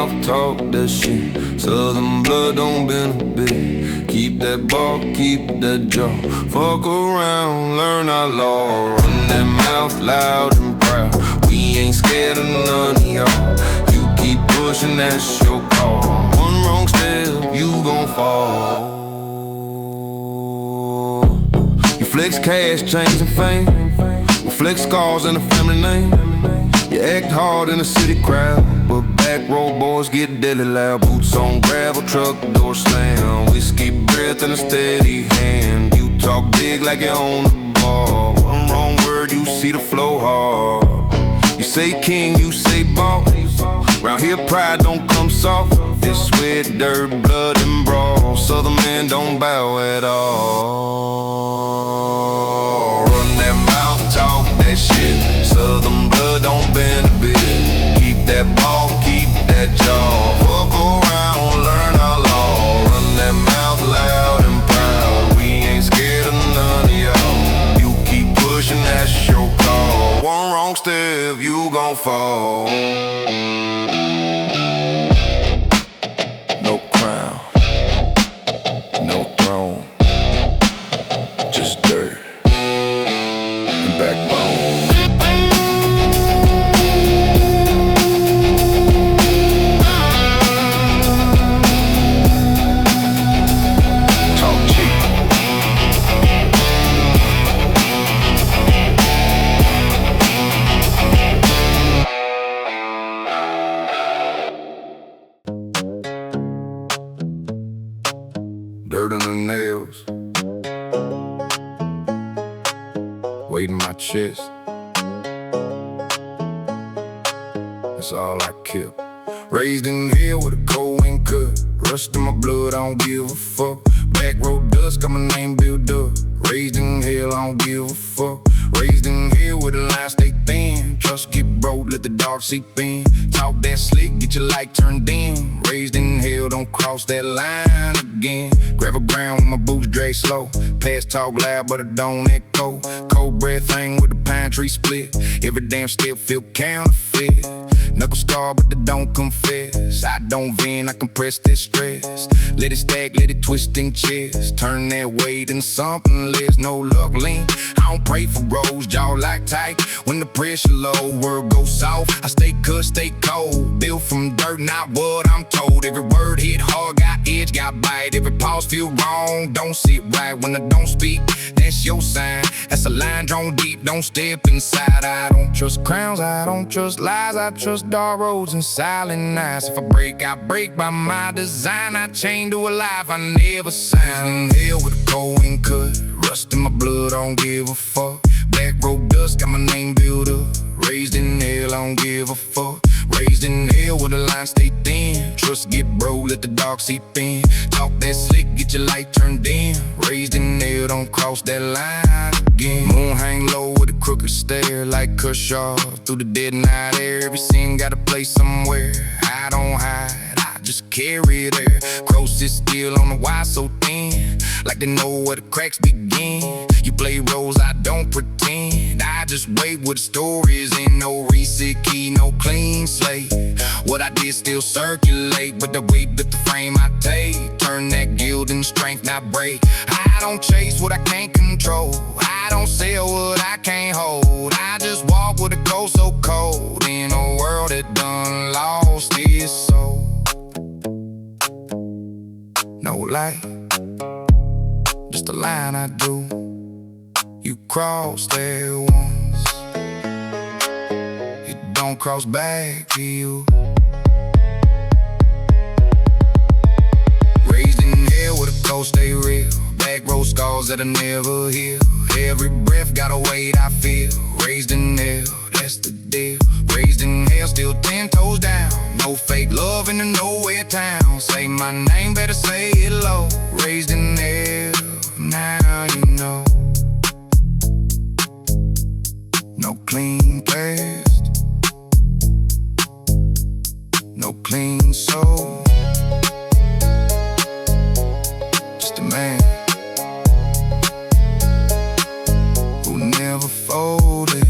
mouth, talk that shit. Southern blood don't bend a bit. Keep that ball, keep that jaw. Fuck around, learn our law. Run that mouth loud and proud. We ain't scared of none of y'all. You keep pushing, that's your call. One wrong step, you gon' fall. You flex cash, chains and fame. You flex scars and a family name. You act hard in a city crowd, but back road boys get deadly loud. Boots on gravel, truck door slam. Whiskey breath and a steady hand. You talk big like you own the bar. One wrong word, you see the flow hard. You say king, you say boss. Round here pride don't come soft. It's sweat, dirt, blood and brawl. Southern men don't bow at all. Run that mouth, talk that shit. Southern blood don't bend a bit. Keep that ball, keep that jaw. Fuck around, learn our law. Run that mouth loud and proud. We ain't scared of none of y'all. You keep pushing, that's your call. One wrong step, you gon' fall. No crown, no throne, just dirt and backbone. Dirt in the nails, weight in my chest. That's all I kept. Raised in hell with a cold wind cut. Rust in my blood, I don't give a fuck. Back road dust, got my name built up. Raised in hell, I don't give a fuck. Raised in hell with the line stay thin. Trust get broke, let the dark seep in. Talk that slick, get your light turned dim. Raised in hell, don't cross that line again. Gravel ground with my boots drag slow. Past talk loud, but it don't echo. Cold breath thing with the pine tree split. Every damn step feel counterfeit. Knuckle scar, but they don't confess. I don't vent, I compress this stress. Let it stack, let it twist in chest. Turn that weight into something less. No luck lean, I don't pray for bros. Jaw lock tight when the pressure low. Word goes soft, I stay cut, stay cold. Built from dirt, not what I'm told. Every word hit hard, got edge, got bite. Every pause feel wrong, don't sit right. When I don't speak, that's your sign. That's a line drawn deep, don't step inside. I don't trust crowns, I don't trust lies. I trust dark roads and silent nights. If I break by my design. I chain to a life I never signed. In hell with a cold wind cut. Rust in my blood, I don't give a fuck. Back road dust, got my name built up. Raised in hell, I don't give a fuck. Raised in hell with the line stay thin. Trust get broke, let the dark seep in. Talk that slick, get your light turned in. Raised in hell, don't cross that line again. Moon hang low with a crooked stare. Like Kershaw through the dead night air. Every scene got a place somewhere. I don't hide, I just carry it there. Crows sit still on the wire so thin. Like they know where the cracks begin. You play roles, I don't pretend. I just wait with the stories. Ain't no reset key, no clean slate. What I did still circulate, but the weight with the frame I take. Turn that guilt into strength, not break. I don't chase what I can't control. I don't sell what I can't hold. I just walk with a ghost so cold. In a world that done lost its soul. No light, just a line I do. You cross there once, it don't cross back to you. Raised in hell with a cold stay real. Back road scars that I never heal. Every breath got a weight I feel. Raised in hell, that's the deal. Raised in hell, still 10 toes down. No fake love in the nowhere town. Say my name, better say it low. Raised in hell, now you know. No clean past, no clean soul. Just a man who never folded.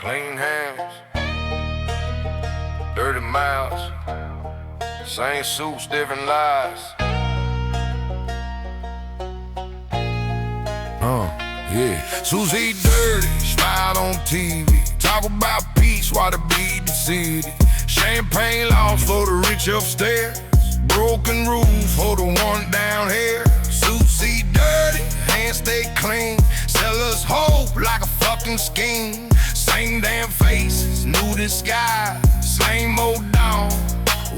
Clean hands, dirty mouths, same suits, different lives. Yeah. Susie dirty, smiled on TV. Talk about peace while they bleed the city. Champagne laws for the rich upstairs. Broken roof for the one down here. Susie dirty, hands stay clean. Sell us hope like a fucking scheme. Same damn faces, new disguise. Same old dawn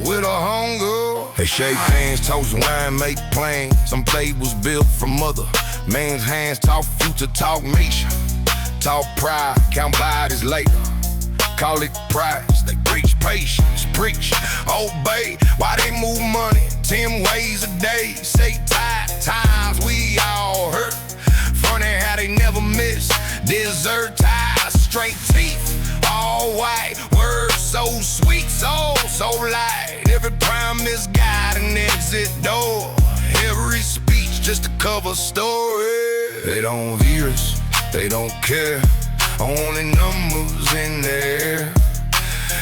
with a hunger. They shake hands, toast wine, make plans. Some tables built from mother man's hands. Talk future, talk nation. Talk pride, count bodies later. Call it price, they preach patience, preach, obey. Why they move money 10 ways a day? Say times we all hurt. Funny how they never miss. Dessert ties, straight teeth, all white. Words so sweet, so light. Every promise got an exit door. Every speech just a cover story. They don't hear us, they don't care. Only numbers in there.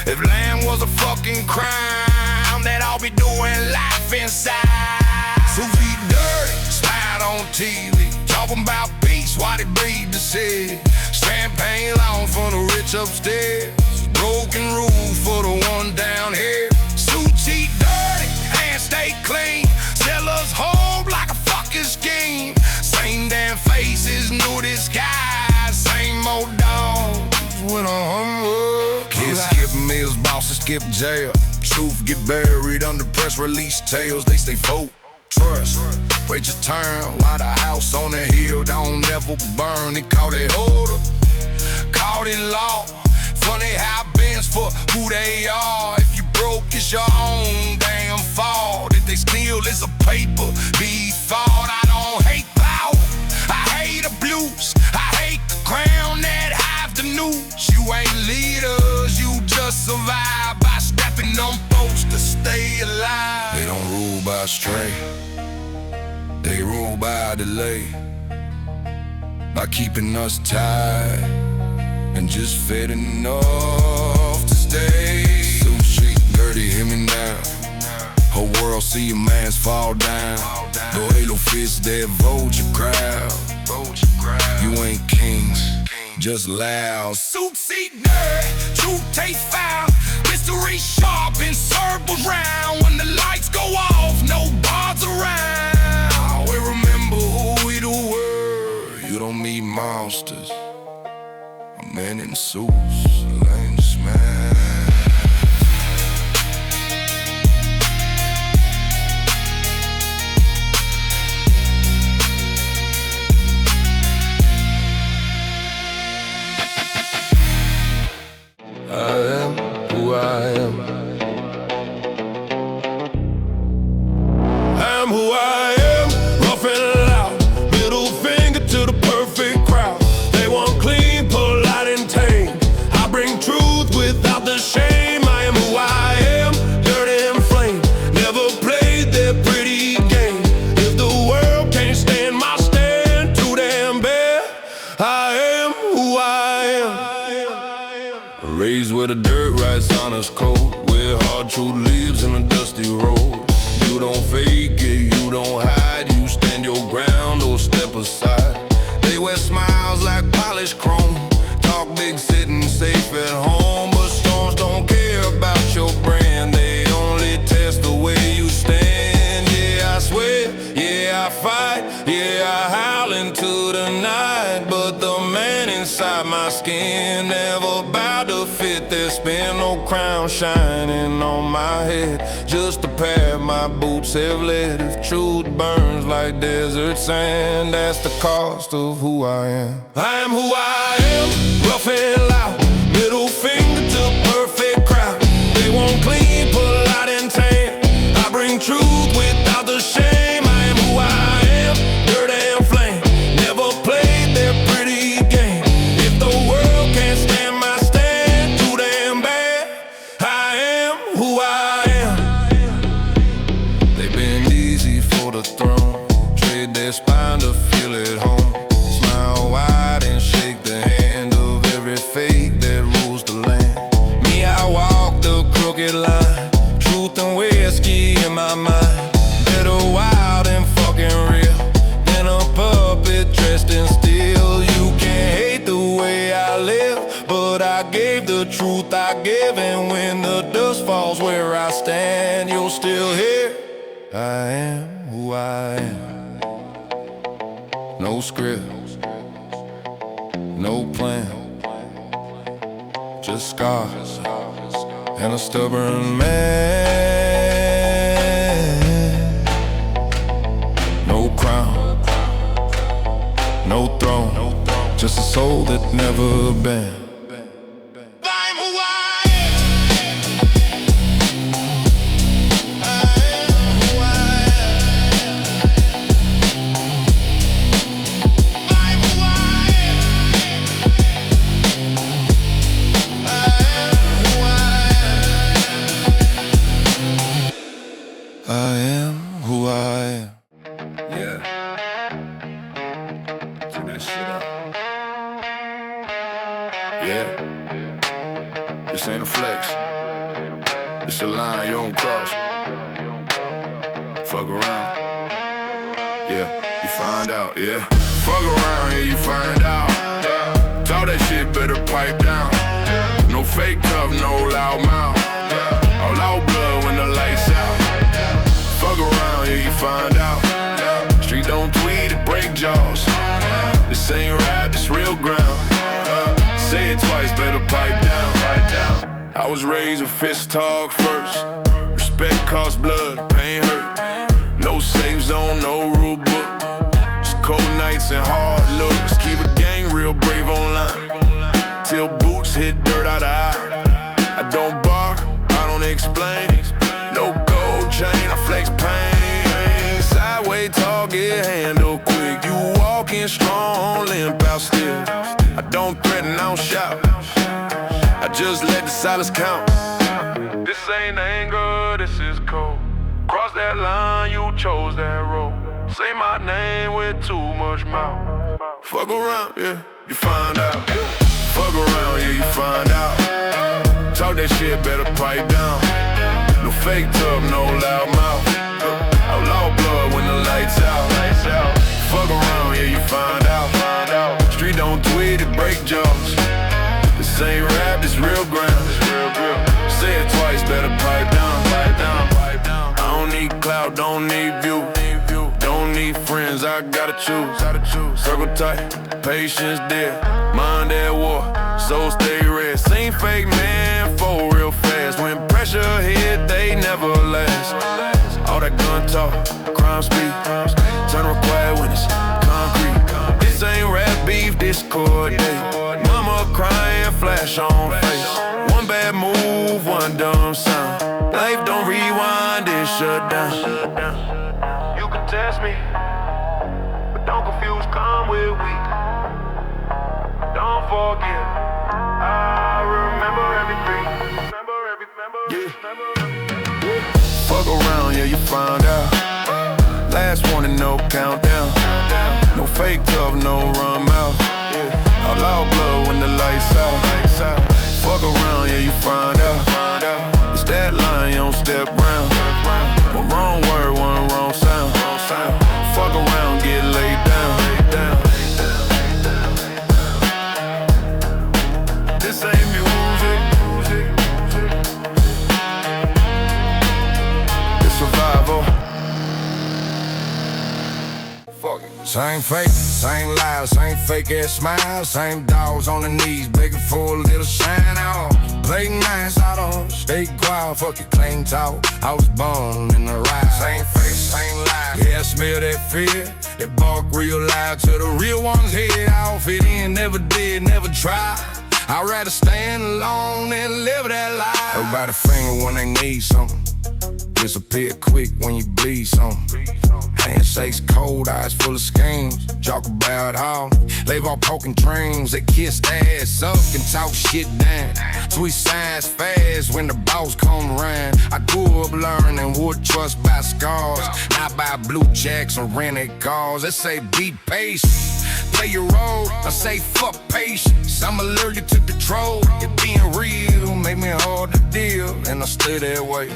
If land was a fucking crime, they'd all be doing life inside. Susie dirty, smiled on TV. Talking about peace while they bleed the city. Champagne lawn for the rich upstairs. Broken roof for the one down here. Susie dirty, hands stay clean. Sell us hope like a fucking scheme. Same damn faces, new disguise. Same old dogs with a hunger. Kids skip meals, bosses skip jail. Truth get buried under press release tales. They stay folk, trust, wait your turn. While the house on the hill don't ever burn. They call it order, caught in law. Funny how bends for who they are. If you broke, it's your own damn fault. If they steal, it's a paper be thought. I don't hate power, I hate the blues. I hate the crown that hides the news. You ain't leaders, you just survive by stepping on folks to stay alive. They don't rule by strength, they rule by delay. By keeping us tied and just fed enough to stay. Sushi dirty, hear me now. Whole world see your mans fall down. No halo fists, they vote your crowd. You ain't kings, just loud. Suit seat nerd, truth taste foul. Mystery sharp and circles round. When the lights go off, no bars around. We remember who we were. You don't meet monsters. A man in suits, lane smash. I am who I am. I am who I am, rough and loud. Middle finger to the perfect crowd. They want clean, polite and tame. I bring truth without the shame. I am who I am, dirty and flame. Never played their pretty game. If the world can't stand my stand, too damn bad. I am who I am. Raised where the dirt rides on us cold, where hard truth lives in a dusty road. You don't fake it, you don't hide. You stand your ground or step aside. They wear smiles like polished chrome. Talk big sitting safe at home. But storms don't care about your brand. They only test the way you stand. Yeah, I swear, yeah, I fight. Yeah, I howl into the night. But the man inside my skin never bowed to fit their spin. No crown shining on my head, just a pair my boots have led. If truth burns like desert sand, that's the cost of who I am. I am who I am, rough and loud. Middle finger to perfect crowd. They want clean, polite and tame. I bring truth without the shame. I am who I am, dirt and flame. Never played their pretty game. If the world can't stand my stand, too damn bad. I am who I am. They bend easy for the throne, trade their spine to feel at home. Smile wide and shake the hand of blood I gave, the truth I give. And when the dust falls where I stand, you'll still hear I am who I am. No script, no plan, just scars and a stubborn man. No crown, no throne, just a soul that never been. I'm who I am. I am who I am. I'm who I am. I am who I am. I am who I am. Yeah. Turn that shit up. Yeah, this ain't a flex. It's a line you don't cross. Fuck around. Yeah, you find out, yeah. Fuck around, yeah, you find out. Talk that shit, better pipe down. No fake tough, no loud mouth. All out blood when the lights out. Fuck around, yeah, you find out. Street don't tweet, it break jaws. This ain't rap, this real ground. Say it twice, better pipe down, pipe down. I was raised with fist talk first. Respect costs blood, pain hurt. No safe zone, no rule book. Just cold nights and hard looks. Keep a gang real brave online. Till boots hit dirt out of eye. I don't bark, I don't explain. No gold chain, I flex pain. Sideways talk, get handled quick. You walking strong, limp out still. I don't threaten, I don't shout. I just let the silence count. This ain't anger, this is cold. Cross that line, you chose that road. Say my name with too much mouth. Fuck around, yeah, you find out. Fuck around, yeah, you find out. Talk that shit, better pipe down. No fake tough, no loud mouth. Outlaw blood when the lights out. Fuck around, yeah, you find out. Street don't tweet, it break jaws. This ain't rap, this real ground. Say it twice, better pipe down. I don't need clout, don't need view. Don't need friends, I gotta choose. Circle tight, patience there. Mind at war, so stay red. Seen fake man fall real fast. When pressure hit, they never last. All that gun talk, crime speed. Turn required when it's concrete. This ain't rap beef, discord day. Mama crying, flash on face. One bad move, one dumb sound. Life don't rewind, it shut down. You can test me, but don't confuse calm with weak. Don't forget, I remember everything. Yeah. Fuck around, yeah, you find out. Last warning, no countdown. No fake tough, no run mouth. Outlaw blood when the lights out. Fuck around, yeah, you find out. It's that line, you don't step round. One wrong word, one wrong sound. Fuck around, get laid down. This ain't music. It's survival. Fuck it. Same face, same lies, same fake ass smiles. Same dogs on the knees begging for a little shine out. Play nice, I don't stay quiet. Fuck it, clean talk. I was born in the ride. Same face, same lies. Yeah, I smell that fear. They bark real loud till the real ones head out. Fit in, never did, never tried. I'd rather stand alone than live that life. Everybody finger when they need something. Disappear quick when you bleed something. Handshakes cold, eyes full of schemes. Talk about how they all poking dreams. They kiss ass up and talk shit down. Sweet signs fast when the boss come around. I grew up learning would trust by scars, not by blue jacks or rented cars. They say be patient, play your role. I say fuck patience, I'm allergic to control. It being real make me hard to deal, and I stay that way.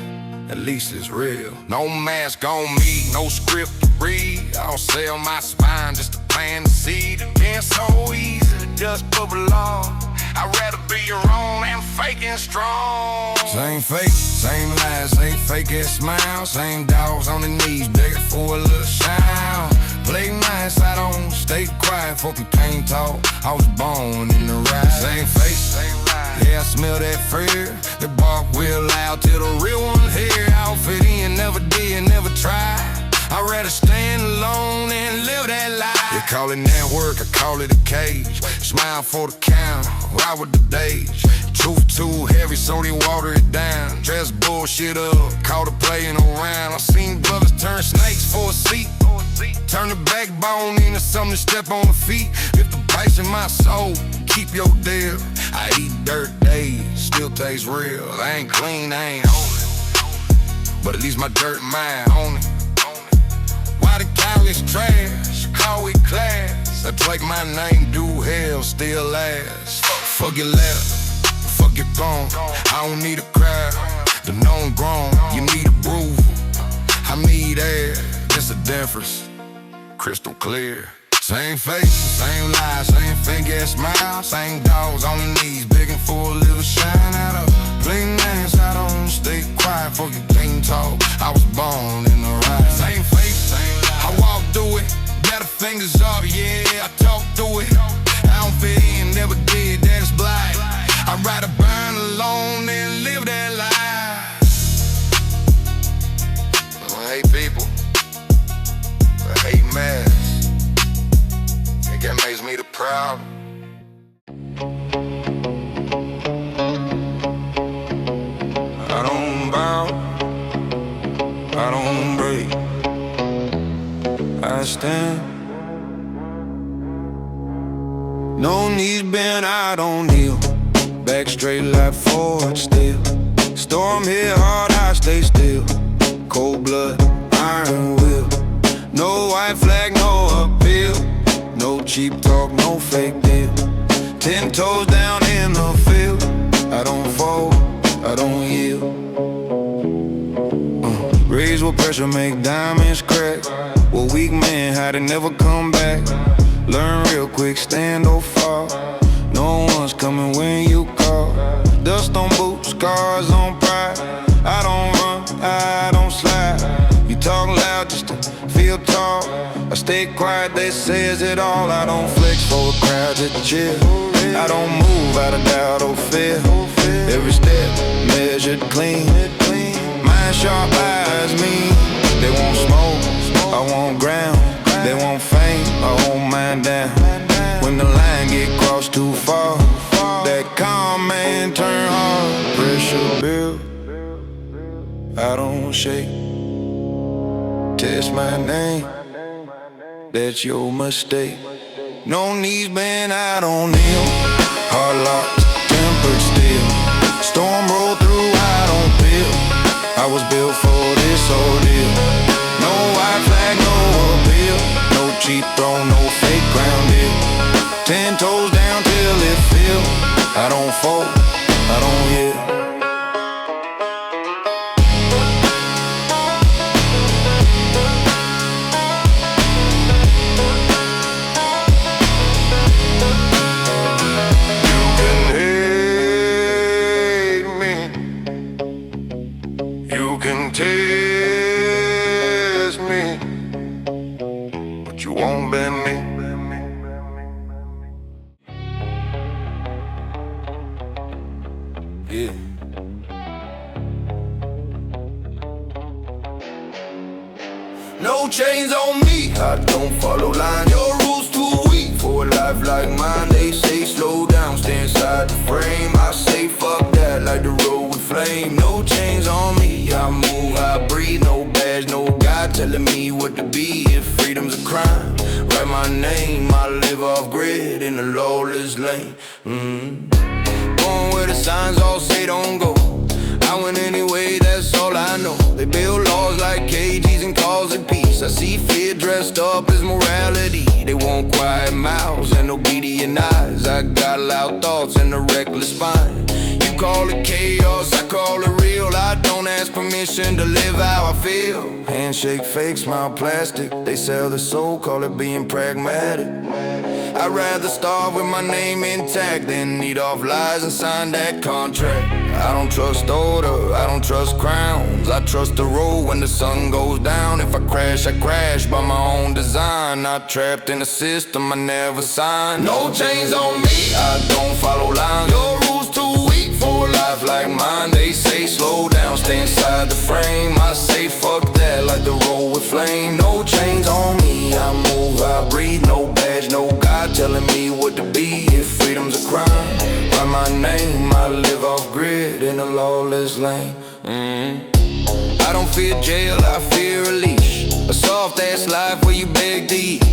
At least it's real. No mask on me, no script to read. I don't sell my spine just to plant the seed. It's so easy to just bubble off. I'd rather be a and strong. Same face, same lies, same fake ass smile. Same dogs on the knees, begging for a little sound. Play nice, I don't stay quiet, fuck you can't talk. I was born in the ride. Same face, same lies. Yeah, I smell that fear. They bark real loud till the real one here. Outfit in, never did, never tried. I'd rather stand alone and live that life. You call it network, I call it a cage. Smile for the count, ride with the days. Truth too heavy, so they water it down. Dress bullshit up, caught a playing around. I've seen brothers turn snakes for a seat. Turn the backbone into something to step on the feet. If the price in my soul, keep your deal. I eat dirt days, still taste real. I ain't clean, I ain't holy, but at least my dirt mine on it. Why the college trash, call it class. I take my name, do hell, still last. Fuck your left, fuck your throne. I don't need a crowd, the known grown. You need a brew, I need air. There's a difference, crystal clear. Same face, same lies, same fake ass smile. Same dogs on the knees, begging for a little shine. Out of plain names, I don't stay quiet, fuck you can't talk. I was born in the ride. Same face, same lies, I walk through it. Better fingers up, yeah, I talk through it. I don't fit in, never did, that is blind. I'd rather burn alone than live that life. I hate people, I hate mess. That makes me the proud. I don't bow, I don't break, I stand. No knees bent, I don't kneel. Back straight like forward still. Storm hit hard, I stay still. Cold blood, iron will. No white flag, no appeal. No cheap talk, no fake deal. 10 toes down in the field. I don't fold, I don't yield. Raise with pressure, make diamonds crack. Well, weak men, how to never come back. Learn real quick, stand or fall. No one's coming when you call. Dust on boots, scars on pride. I don't run, I don't slide. You talk loud just to feel tall. I stay quiet, they say is it all. I don't flex for a crowd to chill. I don't move out of doubt or fear. Every step measured clean. Mind sharp, eyes mean. They want smoke, I want ground. They want fame, I hold mine down. When the line get crossed too far, that calm man turn hard. Pressure build, I don't shake. Test my name, that's your mistake. No knees bent, I don't kneel. Hard locked, tempered steel. Storm roll through, I don't feel. I was built for this ordeal. No white flag, no appeal. No cheap throne, no fake ground deal. 10 toes down till it feel. I don't fold, I don't yield. Test me, but you won't bend me. Yeah. No chains on me, I don't follow line. Your rules too weak for a life like mine. They say slow down, stay inside the frame. I say fuck that, like the road with flame. No chains on me, I move, I breathe. No badge, no God telling me what to be. If freedom's a crime, write my name. I live off grid in a lawless lane. Going where the signs all say don't go. I went anyway, that's all I know. They build laws like cages and cause it peace. I see fear dressed up as morality. They want quiet mouths and obedient eyes. I got loud thoughts and a reckless spine. You call it chaos, I call it real. I don't ask permission to live how I feel. Handshake fake, smile plastic. They sell the soul, call it being pragmatic. I'd rather starve with my name intact than eat off lies and sign that contract. I don't trust order, I don't trust crowns. I trust the road when the sun goes down. If I crash by my own design. Not trapped in a system I never signed. No chains on me, I don't follow lines. Your rules too weak for a life like mine. They say slow down, stay inside the frame. I say fuck that, like the road with flame. No chains on me, I move, I breathe. No badge, no God telling me what to be. If freedom's a crime, by my name, I live off grid in a lawless lane. I don't fear jail, I fear a leash. A soft ass life where you beg to eat.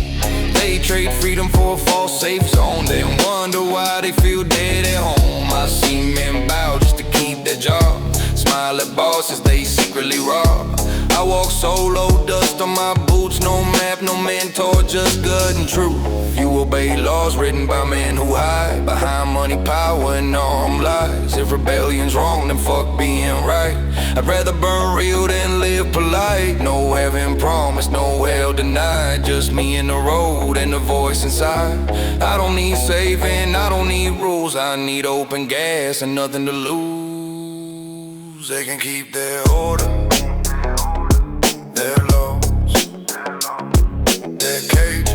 They trade freedom for a false safe zone. They wonder why they feel dead at home. I see men bow just to keep their job. Smile at bosses they secretly rob. I walk solo, dust on my boots. No map, no mentor, just good and true. You obey laws written by men who hide behind money, power, and armed lies. If rebellion's wrong, then fuck being right. I'd rather burn real than live polite. No heaven promised, no hell denied. Just me and the road and the voice inside. I don't need saving, I don't need rules. I need open gas and nothing to lose. They can keep their order, their laws, their cage.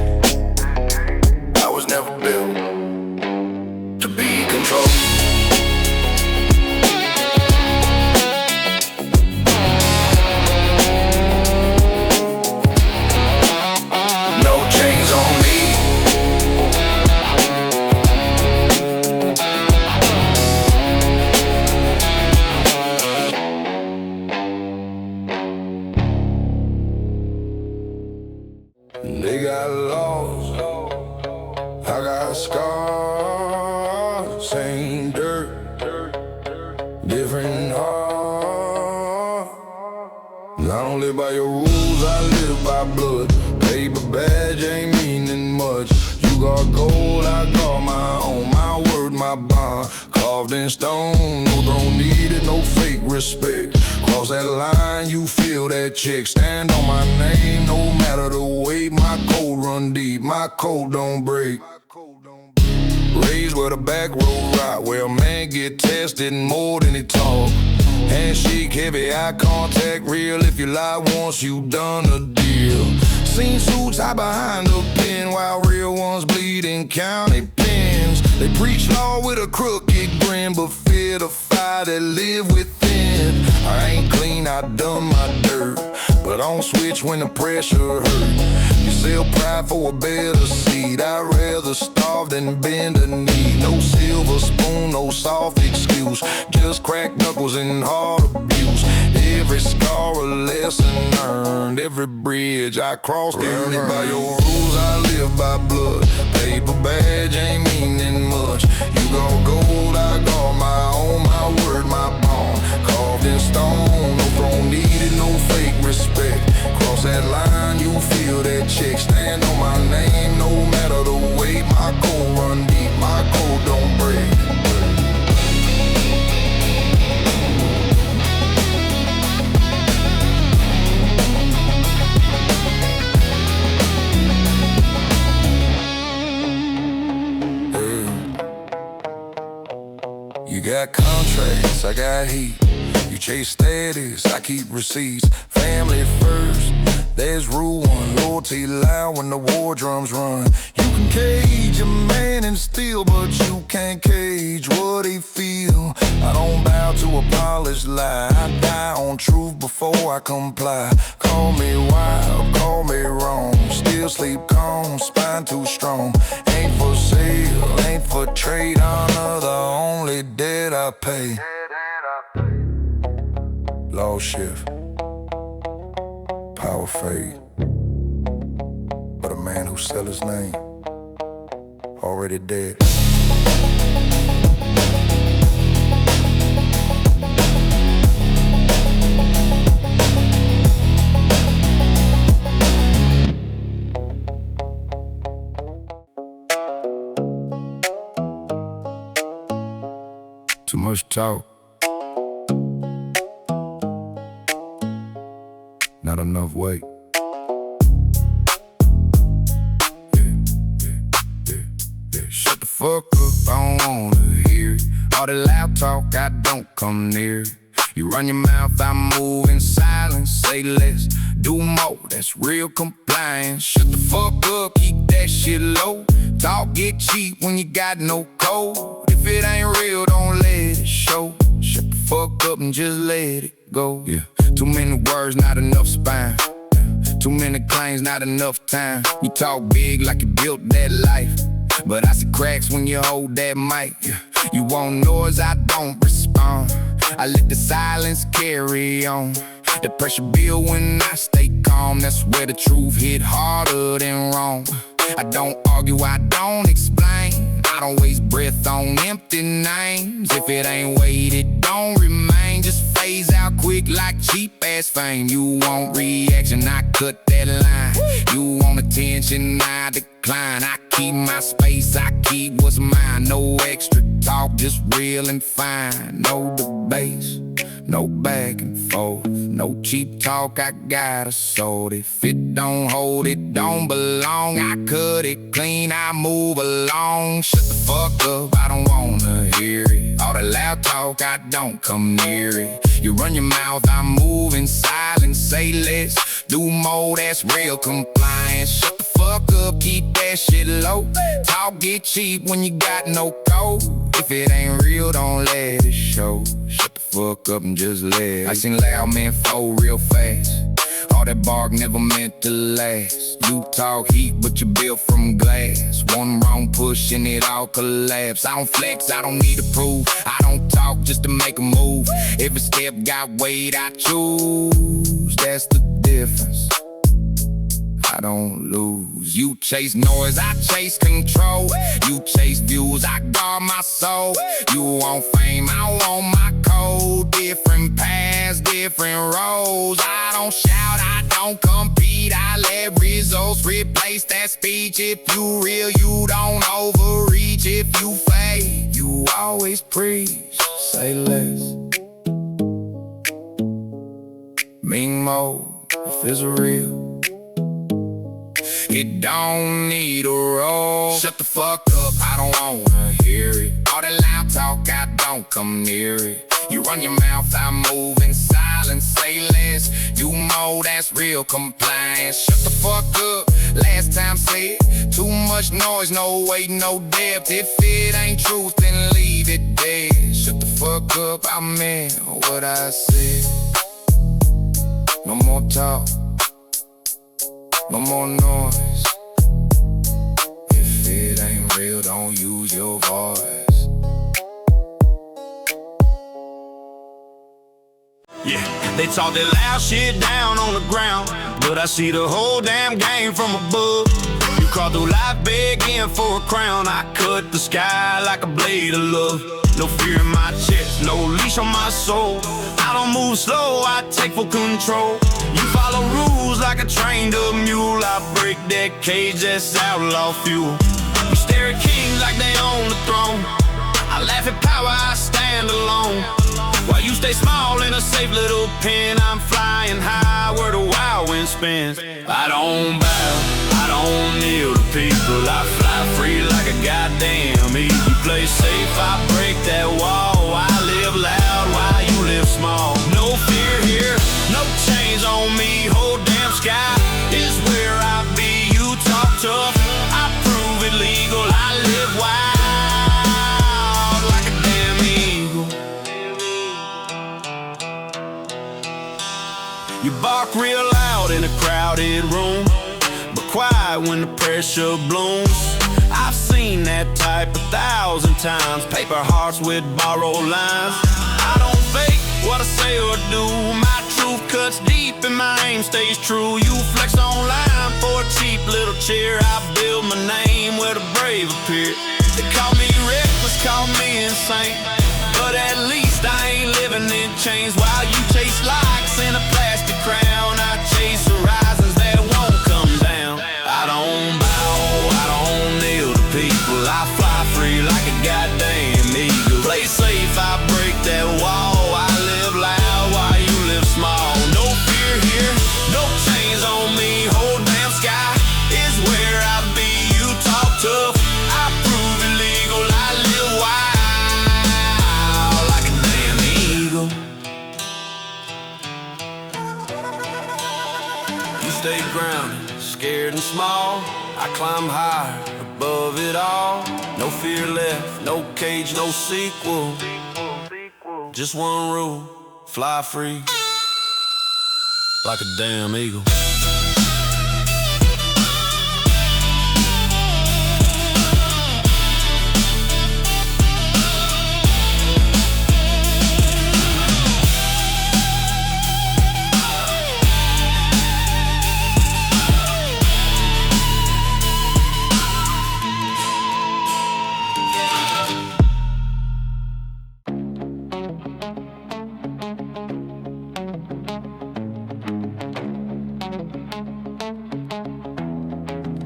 I was never built to be controlled. They got laws, I got scars, same dirt, different heart. I don't live by your rules, I live by blood. Paper badge ain't meaning much. You got gold, I got my own. My word, my bond, carved in stone. No throne needed, no fake respect. Cross that line, you feel that check. Stand on my name, no matter the weight. My code run deep, my code don't break. Raised where the back road rock, where a man get tested more than he talk. Handshake, heavy eye contact, real. If you lie once, you done a deal. Seen suits hide behind the pen, while real ones bleed in county pens. They preach law with a crooked grin, but fear the fire that live within. I ain't clean, I done my dirt, but I don't switch when the pressure hurt. You sell pride for a better seat. I'd rather starve than bend a knee. No silver spoon, no soft excuse. Just cracked knuckles and hard abuse. Every scar a lesson earned. Every bridge I crossed, can't live by your rules, I live by blood. Paper badge ain't meaning much. You got gold, I got my own. My word, my bond, carved in stone. No throne needed, no fake respect. Cross that line, you feel that check. Stand on my name, no matter the weight. My code run deep, my code don't break. You got contracts, I got heat. You chase status, I keep receipts. Family first, there's rule one. Loyalty loud when the war drums run. You can cage a man and steal, but you can't cage what he feel. I don't bow to a polished lie. I die on truth before I comply. Call me wild, call me wrong. Still sleep calm, spine too strong. Ain't for sale, ain't for trade. Honor the only debt I pay. Law shift, power fade. But a man who sell his name, already dead. Too much talk, not enough weight. Shut the fuck up, I don't wanna hear it. All the loud talk, I don't come near it. You run your mouth, I move in silence. Say less, do more, that's real compliance. Shut the fuck up, keep that shit low. Talk get cheap when you got no code. If it ain't real, don't let it show. Shut the fuck up and just let it go. Yeah, too many words, not enough spine. Too many claims, not enough time. You talk big like you built that life, but I see cracks when you hold that mic. You want noise, I don't respond. I let the silence carry on. The pressure build when I stay calm. That's where the truth hit harder than wrong. I don't argue, I don't explain. I don't waste breath on empty names. If it ain't weighted, don't remain. Just phase out quick like cheap ass fame. You want reaction, I cut that line. You want attention, I decline. I keep my space, I keep what's mine. No extra talk, just real and fine. No debates, no back and forth, no cheap talk, I got a soul. If it don't hold, it don't belong. I cut it clean, I move along. Shut the fuck up, I don't wanna hear it. All the loud talk, I don't come near it. You run your mouth, I move in silence. Say less, do more, that's real compliance. Shut the fuck up, keep that shit low. Talk get cheap when you got no code. If it ain't real, don't let it show. Shut the fuck up and just let it. I seen loud men fold real fast. All that bark never meant to last. You talk heat, but you built from glass. One wrong push and it all collapse. I don't flex, I don't need to prove. I don't talk just to make a move. Every step got weight, I choose. That's the difference, I don't lose. You chase noise, I chase control. You chase views, I guard my soul. You want fame, I want my code. Different paths, different roads. I don't shout, I don't compete. I let results replace that speech. If you real, you don't overreach. If you fake, you always preach. Say less, mean more, if it's real. It don't need a roll. Shut the fuck up, I don't wanna hear it. All that loud talk, I don't come near it. You run your mouth, I move in silence. Say less, do more, that's real compliance. Shut the fuck up, last time said. Too much noise, no weight, no depth. If it ain't truth, then leave it dead. Shut the fuck up, I meant what I said. No more talk, no more noise. If it ain't real, don't use your voice. Yeah, they talk that loud shit down on the ground, but I see the whole damn game from above. You crawl through life begging for a crown. I cut the sky like a blade of love. No fear in my chest, no leash on my soul. I don't move slow, I take full control. You follow rules like a trained up mule. I break that cage, that's outlaw fuel. You stare at kings like they own the throne. I laugh at power, I stand alone. While you stay small in a safe little pen, I'm flying high where the wild wind spins. I don't bow, I don't kneel to people. I fly free like a goddamn eagle. You play safe, I break that wall. I live loud while you live small. No fear here, no chains on me. Whole damn sky is where I be. You talk tough, I prove it legal. I live wild like a damn eagle. You bark real loud in a crowded room, but quiet when the pressure blooms. I've seen that type 1,000 times. Paper hearts with borrowed lines. I don't fake what I say or do. My truth cuts deep and my aim stays true. You flex online for a cheap little cheer. I build my name where the brave appear. They call me reckless, call me insane, but at least I ain't living in chains. While you chase likes in a plastic crown, I chase horizons that won't come down. I don't bow, I don't kneel to people. I fly free like a goddamn eagle. Play safe, I grounded, scared and small. I climb higher, above it all. No fear left, no cage, no sequel. Just one rule, fly free, like a damn eagle.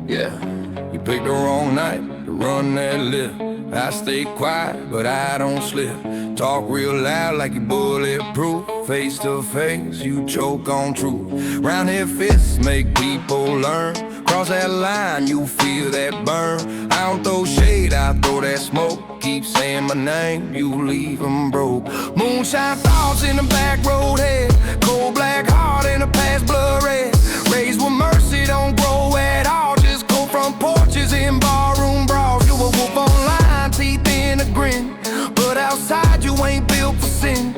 Yeah, you picked the wrong night to run that lip. I stay quiet, but I don't slip. Talk real loud like you bulletproof. Face to face, you choke on truth. Round here fists make people learn. Cross that line, you feel that burn. I don't throw shade, I throw that smoke. Keep saying my name, you leave them broke. Moonshine thoughts in the back road head. Cold black heart in the past blood red. Raised with mercy, don't grow at all. Just go from porches in barroom brawls. You a wolf online, teeth in a grin. But outside you ain't built for sin.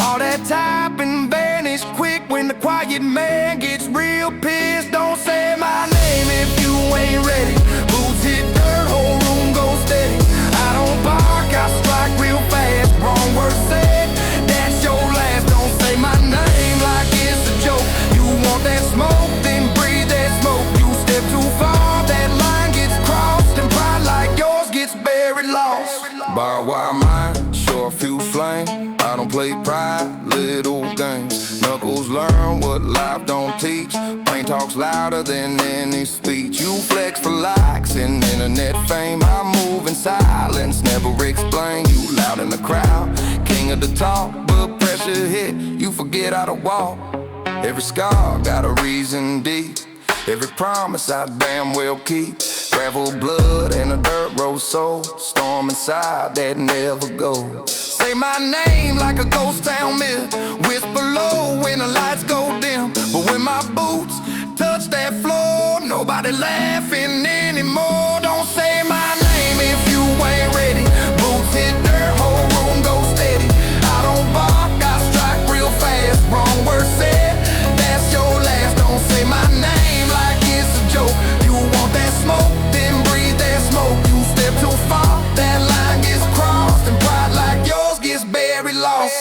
All that type and vanish quick when the quiet man gets real pissed. Don't say my name if you ain't ready. Boots hit dirt, whole room goes steady. I don't bark, I strike real fast. Wrong word said, that's your last. Don't say my name like it's a joke. You want that smoke, then breathe that smoke. You step too far, that line gets crossed. And pride like yours gets buried lost. Barbed wire mind, short fuse flame. I don't play pride, little games. Knuckles learn what life don't teach. Brain talks louder than any speech. You flex for likes and internet fame. I move in silence, never explain. You loud in the crowd, king of the talk. But pressure hit, you forget how to walk. Every scar got a reason deep. Every promise I damn well keep. Gravel blood and a dirt road soul. Storm inside that never goes. Say my name like a ghost town myth. Whisper low when the lights go dim. But when my boots touch that floor, nobody laughing anymore. Don't say my name if you ain't ready. Boots hit dirt, whole room goes steady. I don't bark, I strike real fast. Wrong word said, that's your last. Don't say my name like it's a joke. You want that smoke, then breathe that smoke. You step too far, that line gets crossed. And pride like yours gets buried lost.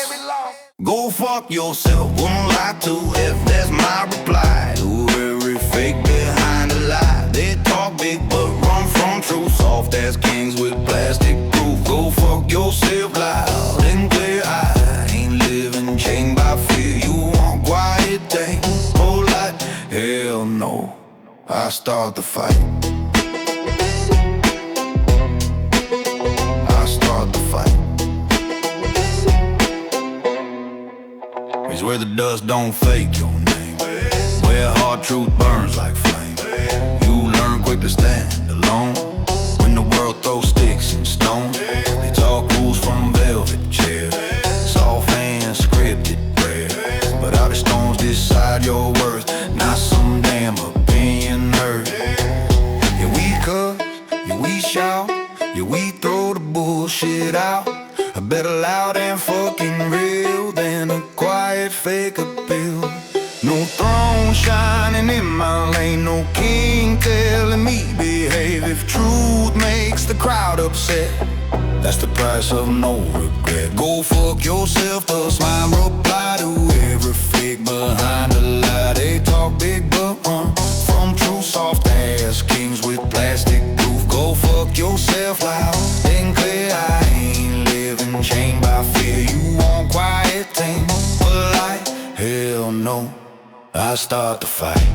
Go fuck yourself, won't lie to if that's my reply. To every fake behind a lie. They talk big but run from truth. Soft as kings with plastic proof. Go fuck yourself loud and clear eye. Ain't living chained by fear. You want quiet things, whole lot. Hell no, I start the fight. I start the fight. It's where the dust don't fake your name. Where hard truth burns like flame. You learn quick to stand alone when the world throws sticks and stones. They talk rules from velvet chairs. Soft hands, scripted prayers. But how the stones decide your worth, not some damn opinion heard. Yeah, we cuss, yeah, we shout, yeah, we throw the bullshit out. A better loud and fucking real than a quiet fake appeal. No throne shining in my lane, no king telling me behave. If truth makes the crowd upset, that's the price of no regret. Go fuck yourself, thus my reply to every fake behind a lie. They talk big but run from true. Soft ass kings with plastic proof. Go fuck yourself loud and clear. I ain't living chained by fear. You want quiet things, but like hell no, I start the fight.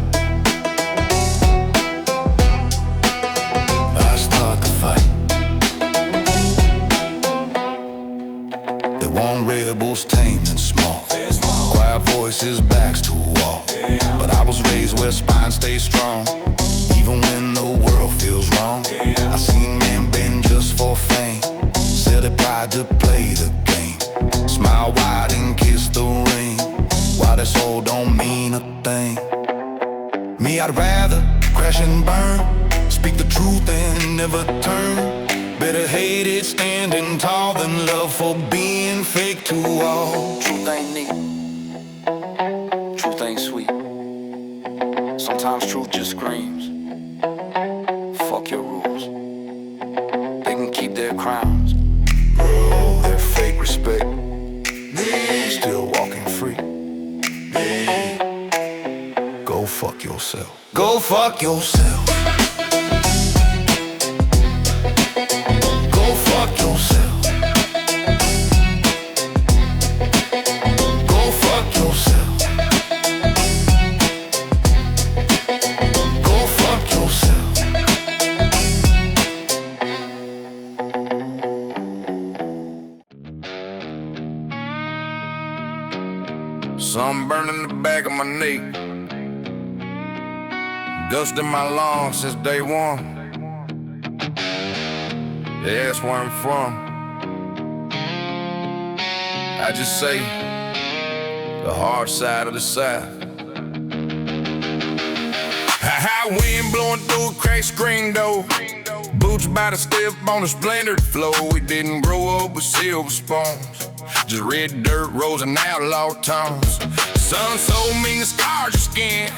I start the fight. They want rebels tamed and small. Quiet voices, backs to a wall. But I was raised where spines stay strong. Even when the world feels wrong. I seen men bend just for fame. Sell their pride to play the game. Smile wide and kiss the ring. Why this all don't mean a thing. Me, I'd rather crash and burn, speak the truth and never turn. Better hate it standing tall than love for being fake to all. Truth ain't neat, truth ain't sweet. Sometimes truth just screams, fuck your rules. They can keep their crowns, Their fake respect, still walking free. Go fuck yourself. Go fuck yourself. Go fuck yourself. Go fuck yourself. Go fuck yourself. Sunburn in the back of my neck, dust in my lungs since day one. They ask where I'm from, I just say the hard side of the South. High wind blowing through a cracked screen door, boots by the step on a splintered floor. We didn't grow up with silver spoons, just red dirt roads and outlaw towns. Sun so mean, scars your skin,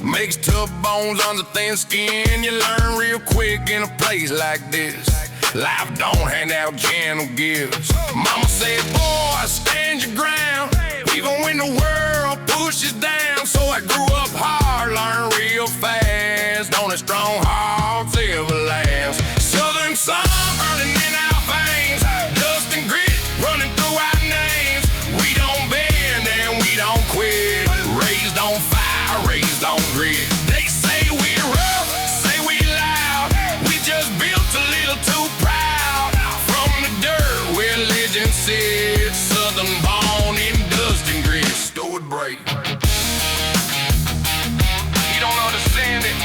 makes tough bones under thin skin. You learn real quick in a place like this, life don't hand out gentle gifts. Mama said, boy, stand your ground, even when the world pushes down. So I grew up hard, learned real fast, only strong hearts ever last. Southern sun burning in our veins, dust and grit running through our names. We don't bend and we don't quit, raised on fire, raised on grit. They say we're rough, say we loud, we just built a little too proud. From the dirt where legend sits, southern born in dust and grit. Stored break, you don't understand it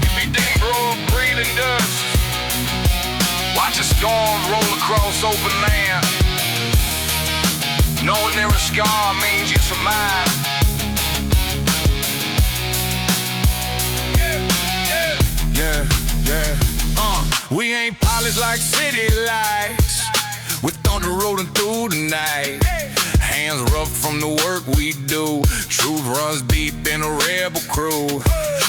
if you didn't grow up breathing dust. Watch the storms roll across open land, knowing every scar means you survive. We ain't polished like city lights, with thunder rolling through the night. Hands rough from the work we do, truth runs deep in a rebel crew.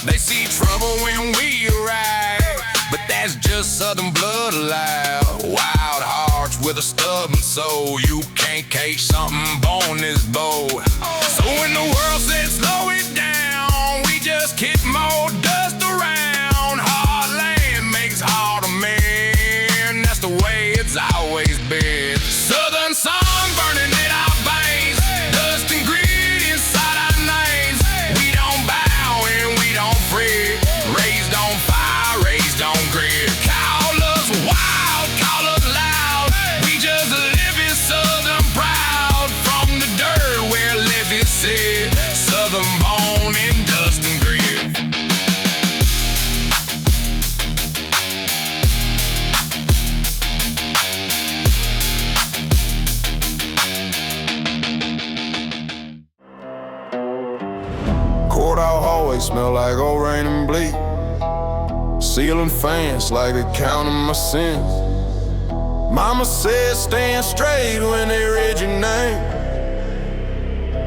They see trouble when we arrive, but that's just southern blood alive. Wild hearts with a stubborn soul, you can't cage something born this bold. So when the world said slow it down, we just kick more dust around. Hard land makes harder men, that's the way it's always been. Southern sun burning in our veins, dust and grit inside our names. We don't bow and we don't fret, raised on fire, raised on grit. Call us wild, call us loud, we just live in southern proud. From the dirt where Levy said, southern born in dust and grit. Courthouse always smell like old rain and bleak, ceiling fans like they counting my sins. Mama said stand straight when they read your name,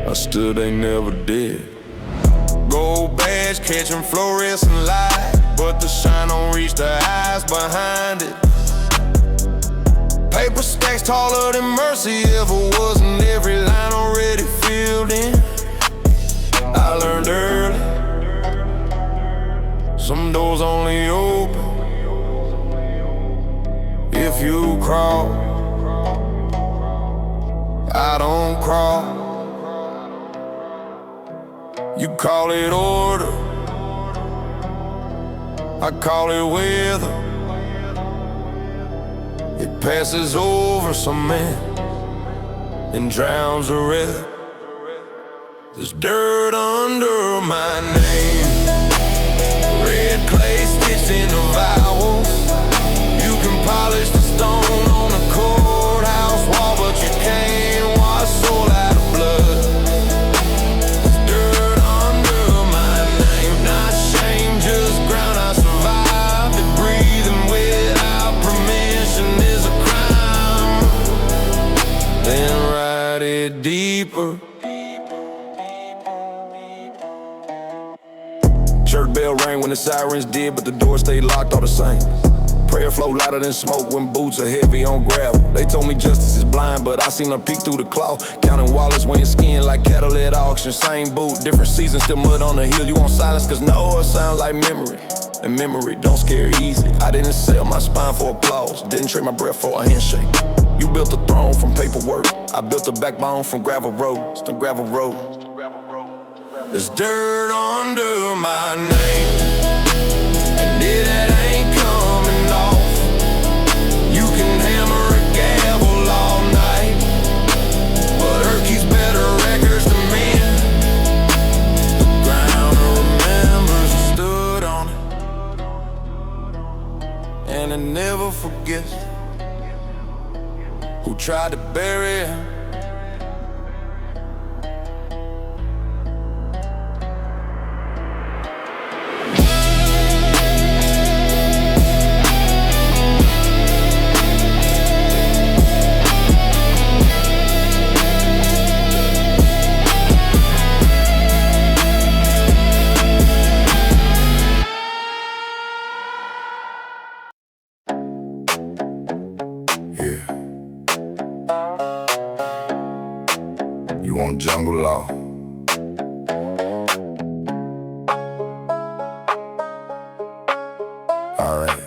I stood, they never did. Gold badge catching fluorescent light, but the shine don't reach the eyes behind it. Paper stacks taller than mercy ever was, and every line already filled in. I learned early, some doors only open if you crawl. I don't crawl. You call it order, I call it weather. It passes over some man and drowns the rest. There's dirt under my name, red clay stitched in the vowels. You can polish the stone on the courthouse wall, but you can't wash soul out of blood. There's dirt under my name. cut it deeper. Church bell rang when the sirens did, but the doors stayed locked all the same. Prayer flow louder than smoke when boots are heavy on gravel. They told me justice is blind, but I seen her peek through the cloth. Counting wallets, weighing skin like cattle at auction. Same boot, different season, still mud on the hill. You want silence, cause no, it sounds like memory. And memory don't scare easy. I didn't sell my spine for applause, didn't trade my breath for a handshake. You built a throne from paperwork, I built a backbone from gravel roads. Them gravel roads. There's dirt under my name, and it ain't coming off. You can hammer a gavel all night, but her keeps better records than men. The ground remembers who stood on it, and it never forgets who tried to bury him. You want jungle law? Alright.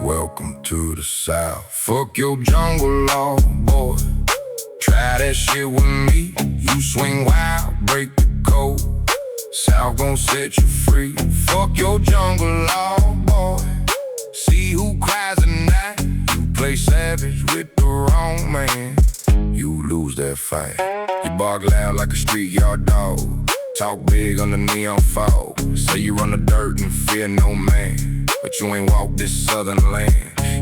Welcome to the South. Fuck your jungle law, boy. Try that shit with me. You swing wild, break the code. South gon' set you free. Fuck your jungle law, boy. See who cries at night. You play savage with the wrong man, you lose that fight. You bark loud like a street yard dog. Talk big under neon fog. Say you run the dirt and fear no man, but you ain't walk this southern land.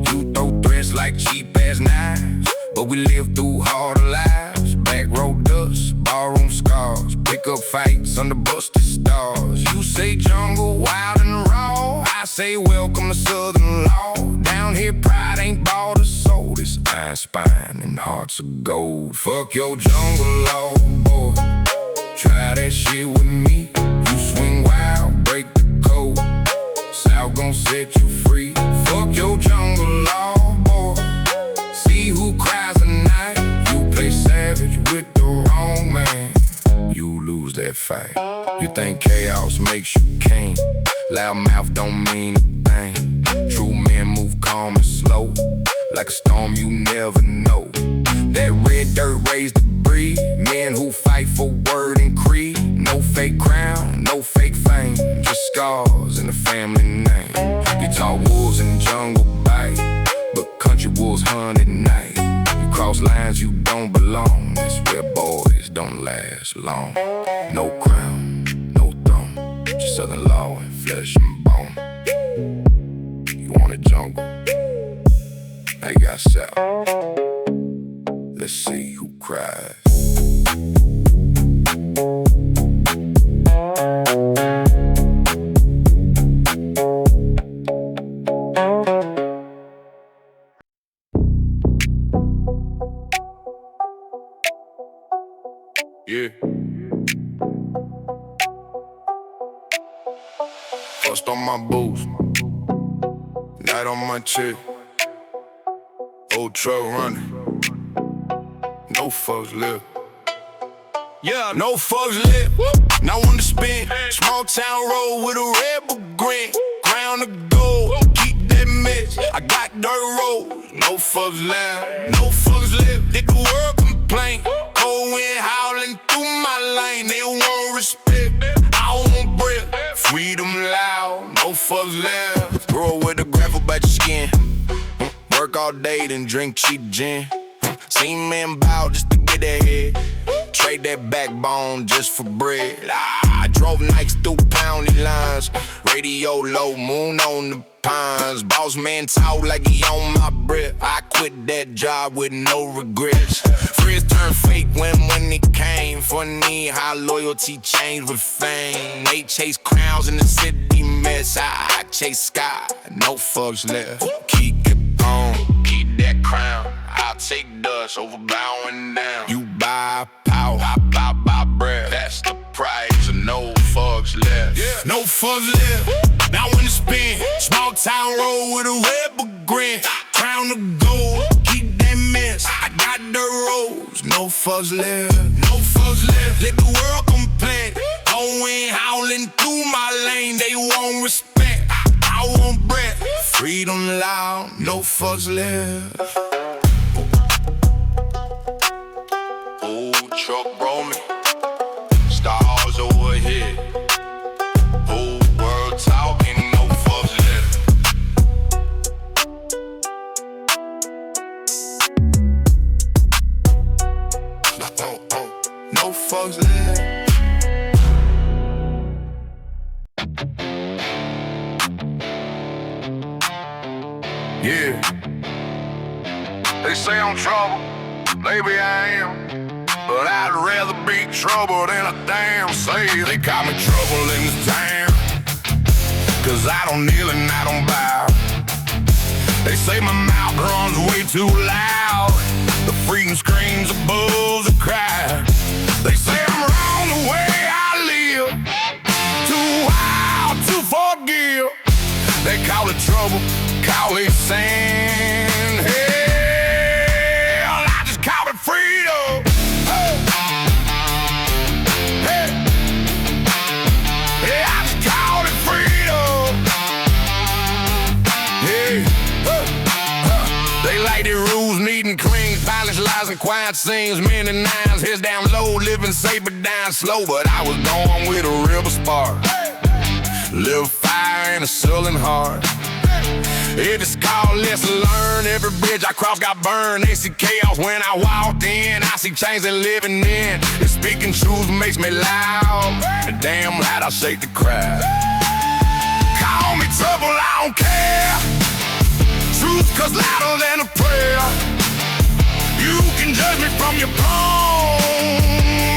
You throw threats like cheap ass knives, but we live through harder lives. Back road dust, ballroom scars, pick up fights under busted stars. You say jungle wild and raw, I say welcome to southern law. Down here pride ain't bought a soul. This iron spine and hearts of gold. Fuck your jungle law, boy. Try that shit with me. You swing wild, break the code. South gon' set you free. Fuck your jungle law, boy. See who cries at night. You play savage with the wrong man, you lose that fight. You think chaos makes you king. Loud mouth don't mean a thing. True men move calm and slow, like a storm you never know. That red dirt raised the breed. Men who fight for word and creed. No fake crown, no fake fame, just scars in the family name. You talk wolves in jungle bite, but country wolves hunt at night. You cross lines you don't belong. That's where boys don't last long. No crown, no throne, just southern law and flesh and bone. You want a jungle, I got south. Let's see who cries. Yeah. First on my boots, night on my chick. Old truck running, no fucks left. Yeah, no fucks left. Now on the spin, small town road with a rebel grin. Crown of gold, keep that mess. I got dirt roads, no fucks left. No fucks left. Did the world complain? Cold wind howling through my lane. They want respect, I want breath. Freedom loud, no fucks left. Grow with a gravel by your skin. Work all day, then drink cheap gin. Seen men bow just to get ahead. Trade that backbone just for bread. I drove nights through county lines. Radio low, moon on the pines. Boss man talk like he on my breath. I quit that job with no regrets. Friends turned fake when money came. Funny how loyalty changed with fame. They chase crowns in the city mess. I chase sky, no fucks left. Keep it on, keep that crown. I'll take dust. us over bowing down. You buy power, I buy breath. That's the price of no fucks left. Yeah. No fucks left. Now when it's spin, small town road with a rebel grin. Crown of gold, keep that mess. I got dirt roads, no fucks left. No fucks left. Let the world complain. Going howling through my lane. They want respect, I want breath. Freedom loud, no fucks left. Old truck roll me, stars overhead. Whole world talking, no fucks left. No fucks left. Yeah. They say I'm trouble, maybe I am, but I'd rather be trouble than a damn slave. They call me trouble in this town, cause I don't kneel and I don't bow. They say my mouth runs way too loud, the freedom screams above the crowd. They say I'm wrong the way I live, too wild to forgive. They call it trouble, call it sin. Hell, I just call it freedom. Hey. Hey. Yeah, I just call it freedom. Yeah. They like the rules, neat and clean, polished lies and quiet scenes, men and nines, heads down low, living safe but dying slow. But I was born with a rebel spark, little fire and a sullen heart. It is called lesson learned. Every bridge I crossed got burned. They see chaos when I walked in. I see chains they living in. And speaking truth makes me loud, and damn loud I shake the crowd. Call me trouble, I don't care. Truth cuts louder than a prayer. You can judge me from your palm,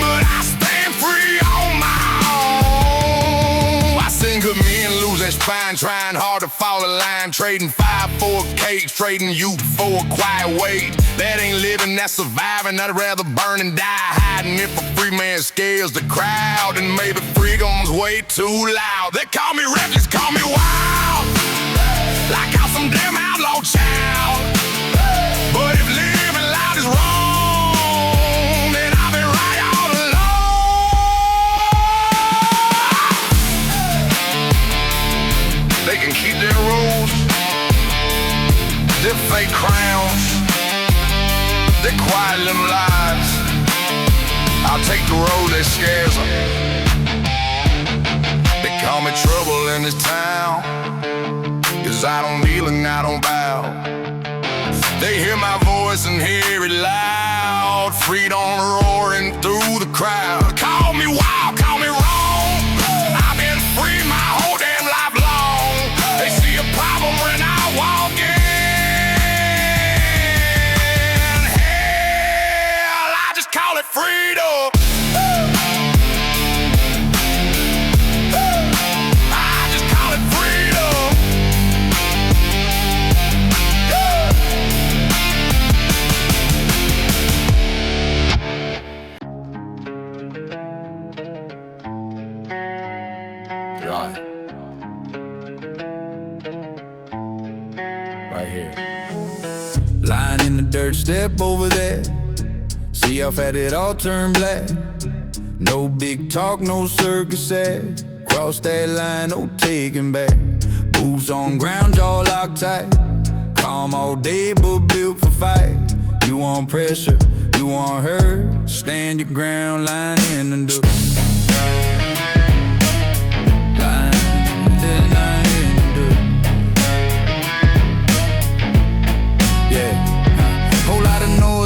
but I stand free on my own. I seen good men lose their spine, trying hard to follow the line, trading 5 for a cage, trading youth for a quiet wait. That ain't living, that's surviving. I'd rather burn and die hiding. If a free man scares the crowd, then maybe freedom's way too loud. They call me reckless, call me wild, like I'm some damn outlaw child. But if living loud is wrong, then I've been right all along. They can keep their rules, their fake crowns, their quiet little lies. I'll take the road that scares them. They call me trouble in this town, cause I don't kneel and I don't bow. They hear my voice and hear it loud, freedom roaring through the crowd. Call me wild, call me wrong, I've been free my whole damn life long. They see a problem when I walk in. Hell, I just call it freedom. I just call it freedom. Right here. Lying in the dirt, step over there. See how fat it all turned black. No big talk, no circus act. Cross that line, no taking back. Boots on ground, jaw locked tight. Calm all day, but built for fight. You want pressure, you want hurt. Stand your ground, line in the dirt.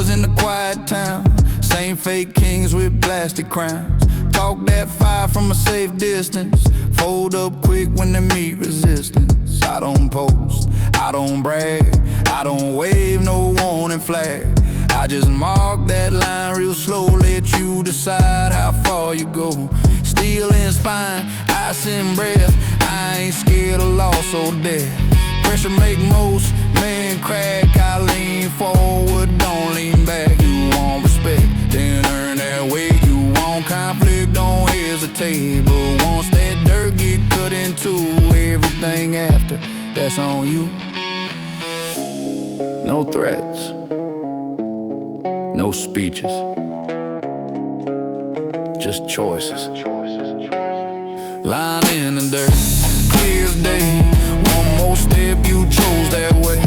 In the quiet town, same fake kings with plastic crowns. Talk that fire from a safe distance, fold up quick when they meet resistance. I don't post, I don't brag, I don't wave no warning flag. I just mark that line real slow, let you decide how far you go. Steel in spine, ice in breath, I ain't scared of loss or death. Pressure make most men crack, I lean forward, don't lean back. stay. But once that dirt get cut into, everything after, that's on you. No threats, no speeches, just choices. Lying in the dirt, clear as day. One more step, you chose that way.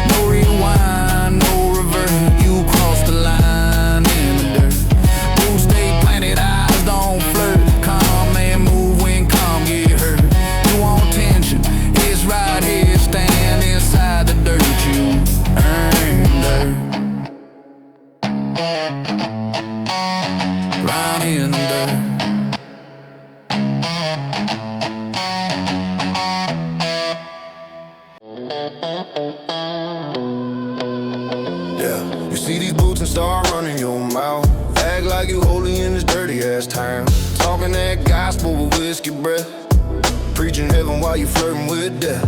No rewind, no revert. You crossed the line in the dirt. Blue stay planted, eyes don't flirt. Calm man move when calm get hurt. You want tension, it's right here. Stand inside the dirt, you earn dirt. Right in the dirt. See these boots and start running your mouth. Act like you holy in this dirty ass town. Talking that gospel with whiskey breath. Preaching heaven while you flirting with death.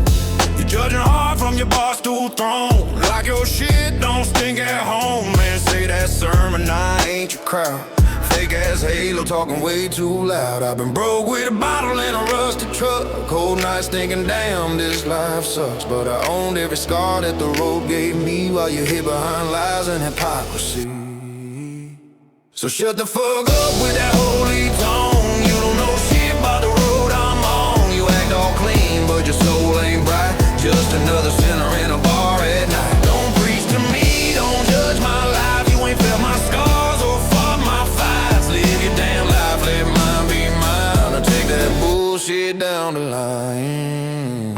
You judging hard from your bar stool throne. Like your shit don't stink at home. Man, say that sermon, I ain't your crowd. Fake ass halo talking way too loud. I've been broke with a bottle and a rusted truck. Cold nights thinking damn this life sucks. But I owned every scar that the road gave me. While you hid behind lies and hypocrisy. So shut the fuck up with that holy tone. You don't know shit about the road I'm on. You act all clean but your soul ain't bright. Just another sinner in a bar at night. Don't preach to me, don't judge my life. You ain't felt my scars or fought my fights. Live your damn life, let mine be mine. Or take that bullshit down the line.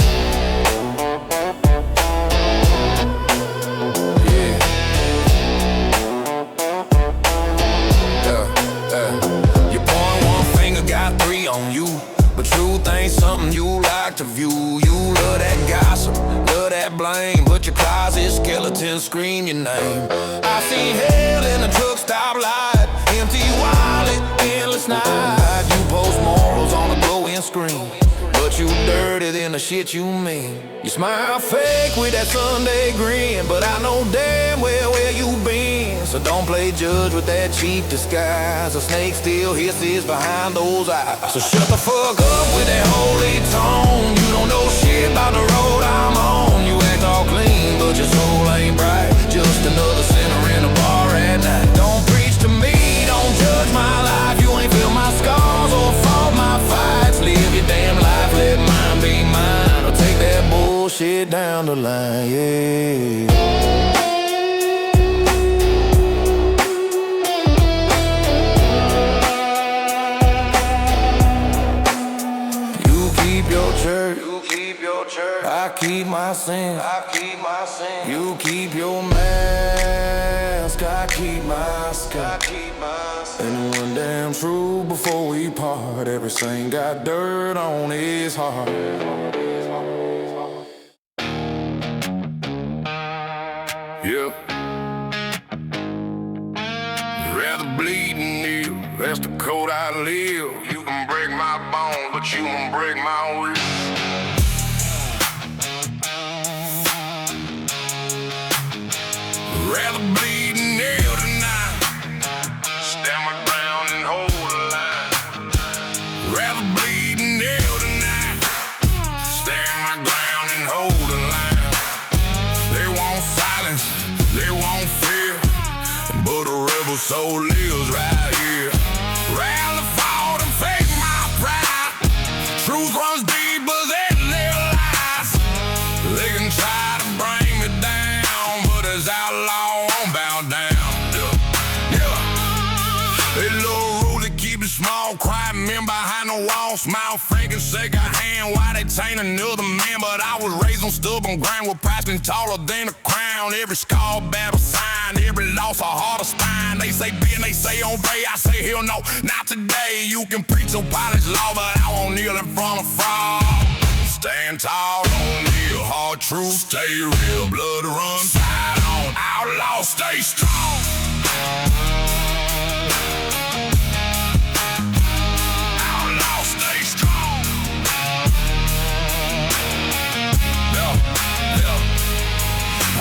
You point one finger, got three on you. But truth ain't something you like to view. You love that gossip, love that blame. But your closet skeletons scream your name. I seen hell in a truck stop light. Empty wallet, endless night. You post morals on a glowing screen. But you dirty than the shit you mean. You smile fake with that Sunday grin. But I know damn well where you been. So don't play judge with that cheap disguise. A snake still hisses behind those eyes. So shut the fuck up with that holy tone. You don't know shit about the road I'm on. You act all clean but your soul ain't bright. Just another sinner in a bar at night. Don't preach to me, don't judge my life. You ain't feel my scars or fought my fights. Live your damn life, let mine be mine. Or take that bullshit down the line, yeah. I keep my sin. You keep your mask. I keep my sky. And one damn true before we part. Every saint got dirt on his heart. Yep. Rather bleed than kneel. That's the code I live. You can break my bones, but you won't break my will. Rather bleed than kneel tonight. Stand my ground and hold the line. Rather bleed than kneel tonight. Stand my ground and hold the line. They want silence, they want fear. But a rebel soul lives right here. Rather fall than fake my pride. Truth runs deeper than their lies. They can try to bring me down, but as outlaw won't bow down. Yeah. They little rules that keep it small, quiet men behind the wall. Smile, fake and shake a hand while they taint another man. But I was raised on stubborn ground with passion taller than a crown. Every scar, battle sign, every loss, a heart of spine. They say bend, they say obey, I say hell no, not today. You can preach your polished law, but I won't kneel in front of fraud. Stand tall, don't kneel, hard truth, stay real. Blood runs side on, outlaw, stay strong. Outlaw, stay strong. Yeah.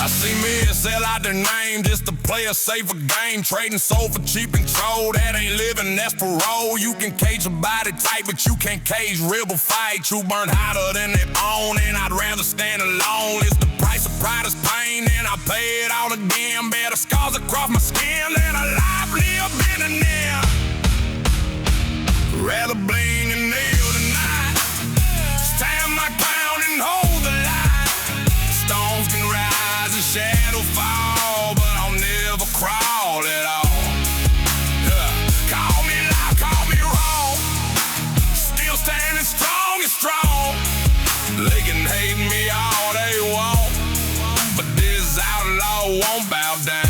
I see see men sell out their name just to play a safer game. Trading soul for cheap control, that ain't living, that's parole. You can cage a body type, but you can't cage rebel fight. You burn hotter than they own, and I'd rather stand alone. It's the price of pride is pain, and I pay it all again. Better scars across my skin than a life lived in an air. Rather bling and nail tonight. Stand my ground and hold the line. Stones can rise and shadow fall, but I'll never crawl at all. Call me loud, call me wrong. Still standing strong and strong. They can hate me all they want, but this outlaw won't bow down.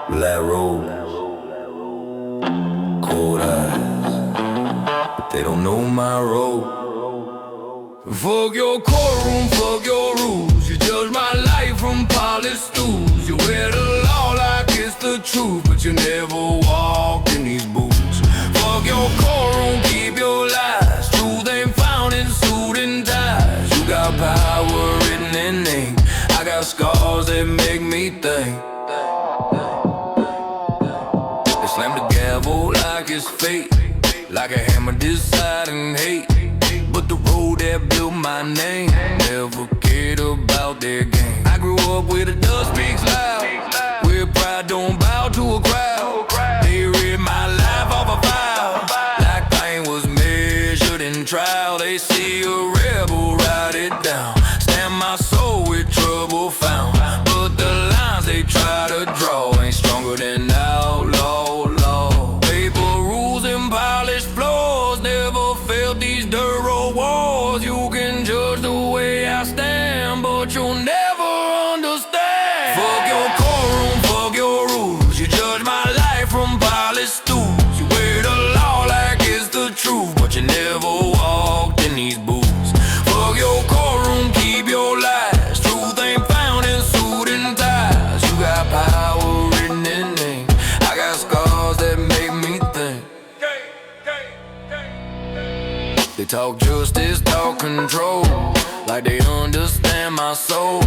Black robe, cold eyes, but they don't know my role. Fuck your courtroom, fuck your rules. You judge my life from polished stools. You wear the law like it's the truth, but you never walked in these boots. Fuck your courtroom, keep your lies. Truth ain't found in suit and ties. You got power written in ink. I got scars that make me think. Slam the gavel like it's fate, like a hammer deciding hate. But the road that built my name never cared about their game. I grew up where the dust speaks loud, where pride don't bow to a crowd. They read my life off a file, like pain was measured in trial. They see a rebel, write it down. Stand my soul with trouble found, but the lines they try to draw ain't stronger than outlaw. These dirt road walls, you can judge the way I stand, but you'll never understand. Fuck your courtroom, fuck your rules. You judge my life from polished stools. You wear the law like it's the truth, but you never walked in these boots. Fuck your courtroom, keep your lies. Truth ain't found in suit and ties. You got power written in ink. I got scars that make me think. They talk justice, talk control, like they understand my soul.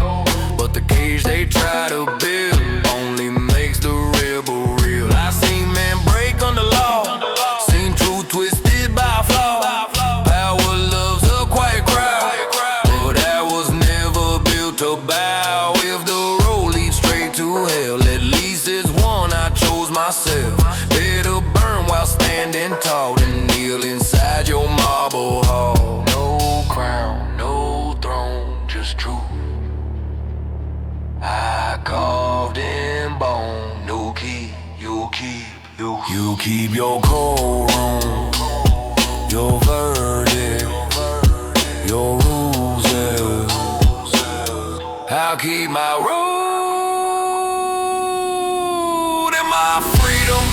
But the cage they try to build only makes the rebel real. I seen men break under law, seen truth twisted by flaw. Power loves a quiet crowd, but that was never built to bow. If the road leads straight to hell, at least it's one I chose myself. Better burn while standing tall than kneel inside your marble hall. No crown, no throne, just truth. I carved in bone, no key, you keep, you keep your courtroom, your verdict, your rules, yeah. I'll keep my road and my freedom.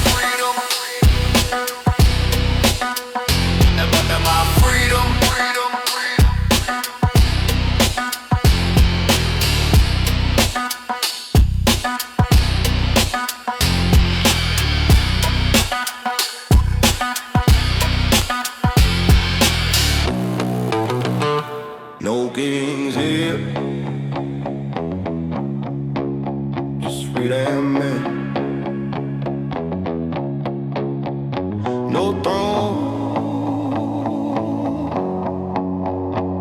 No kings here, just free damn men. No throne,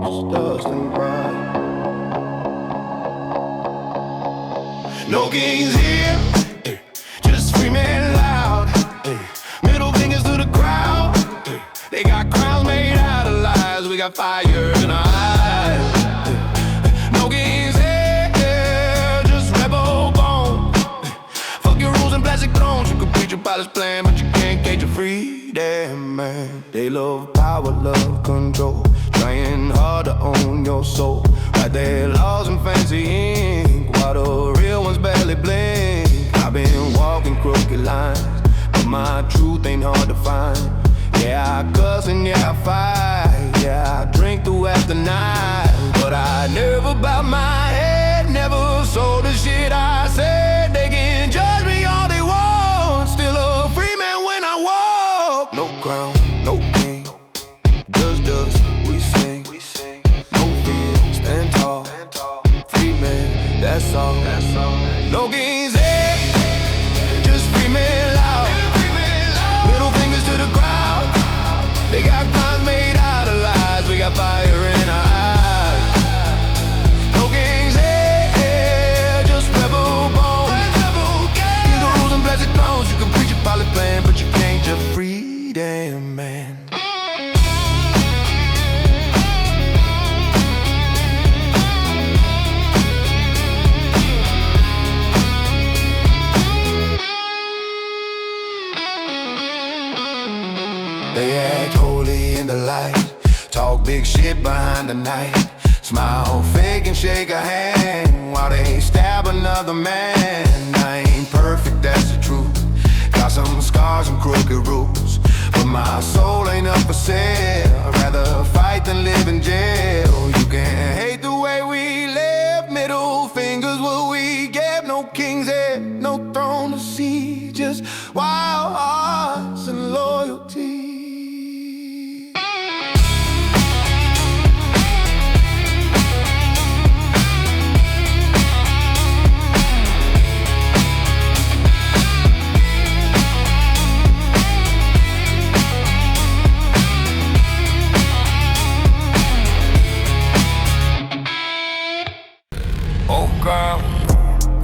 just dust and pride. No kings here, just free men loud. Middle fingers to the crowd. They got crowns made out of lies. We got fire in our eyes. No kings here, just rebel bone. Fuck your rules and plastic thrones. You can preach your palace plan, but you can't cage your freedom, man. They love power, love control, trying hard to own your soul. Write their laws in fancy ink, while the real ones barely blink. I've been walking crooked lines, but my truth ain't hard to find. Yeah, I cuss and yeah, I fight. Yeah, I drink throughout the night, but I never bow my head, never never sold the shit I said. They can judge me all they want. Still a free man when I walk. No crown, no king, just us, we sing. No fear, stand tall, free man, that's all. No kings there, just free man loud. Middle fingers to the crowd. They got crimes made out of lies. We got fire in our eyes. No kings here, just rebel bones. Hear the rules and bless it thrones. You can preach a pilot plan, but you can't just free damn man. They act holy in the light, talk big shit behind the night, smile fake and shake a hand while they stab another man. I ain't perfect, that's the truth. Got some scars and crooked rules, but my soul ain't up for sale. I'd rather fight than live in jail. You can hate the way we live, middle fingers what we get. No king's head, no throne to see, just wild hearts and loyalty.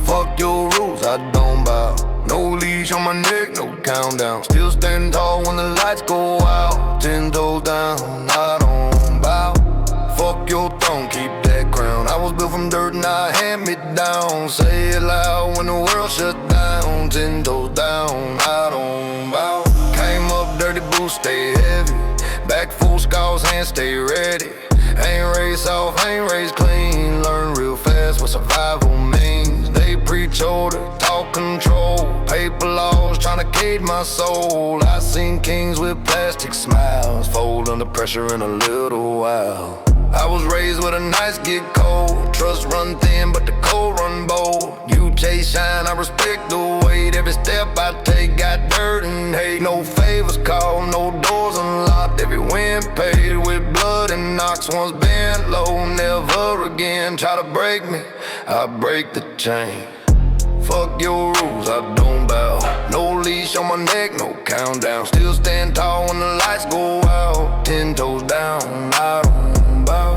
Fuck your rules, I don't bow. No leash on my neck, no countdown. Still stand tall when the lights go out. 10 toes down, I don't bow. Fuck your throne, keep that crown. I was built from dirt and I hand me down. Say it loud when the world shut down. 10 toes down, I don't bow. Came up dirty boots, stay heavy. Back full scars, hands stay ready. Ain't raised soft, ain't raised clean. Learn real fast what survival means. They preach order, talk control. Paper laws tryna cage my soul. I seen kings with plastic smiles fold under pressure in a little while. I was raised with a nice get cold. Trust run thin, but the cold run bold. You chase shine, I respect the weight. Every step I take got dirt and hate. No favors called, no doors unlocked. Every win paid with blood and knocks. Once bent low, never again. Try to break me, I break the chain. Fuck your rules, I don't bow. No leash on my neck, no countdown. Still stand tall when the lights go out. 10 toes down, I don't bow.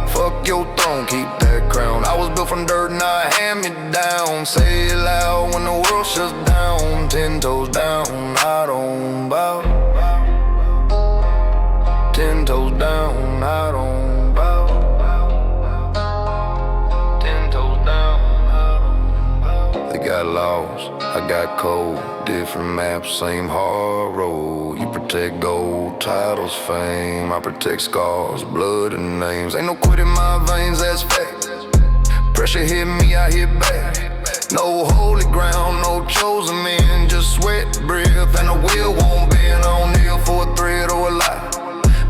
Fuck your throne, keep that crown. I was built from dirt and I hand me down. Say it loud when the world shuts down. 10 toes down, I don't bow. 10 toes down, I don't bow. 10 toes down, I don't bow. They got laws, I got code. Different maps, same hard road. You protect gold, titles, fame. I protect scars, blood and names. Ain't no quit in my veins, that's fact. Pressure hit me, I hit back. No holy ground, no chosen men. Just sweat, breath, and the wheel won't bend. I don't kneel for a thread or a lie.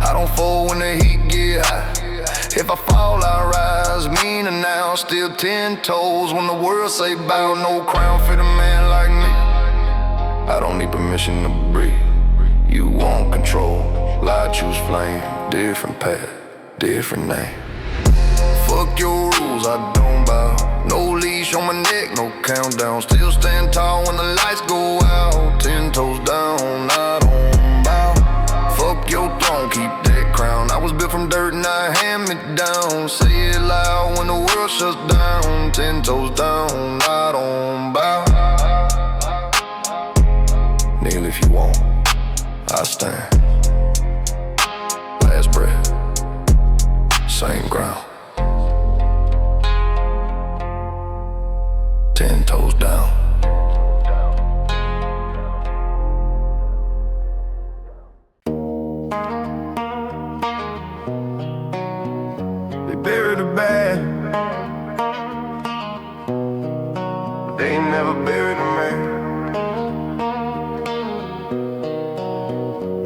I don't fold when the heat get high. If I fall, I rise, meaner now. Still 10 toes when the world say bow. No crown fit a man like me. I don't need permission to breathe. You want control, lie, choose flame. Different path, different name. Fuck your rules, I don't bow. No leash on my neck, no countdown. Still stand tall when the lights go out. 10 toes down, I don't bow. Fuck your throne, keep that crown. I was built from dirt and I hand me down. Say it loud when the world shuts down. 10 toes down, I don't bow. Kneel if you want, I stand. Last breath, same ground. 10 toes down. They bury the bad, but they ain't never buried the man.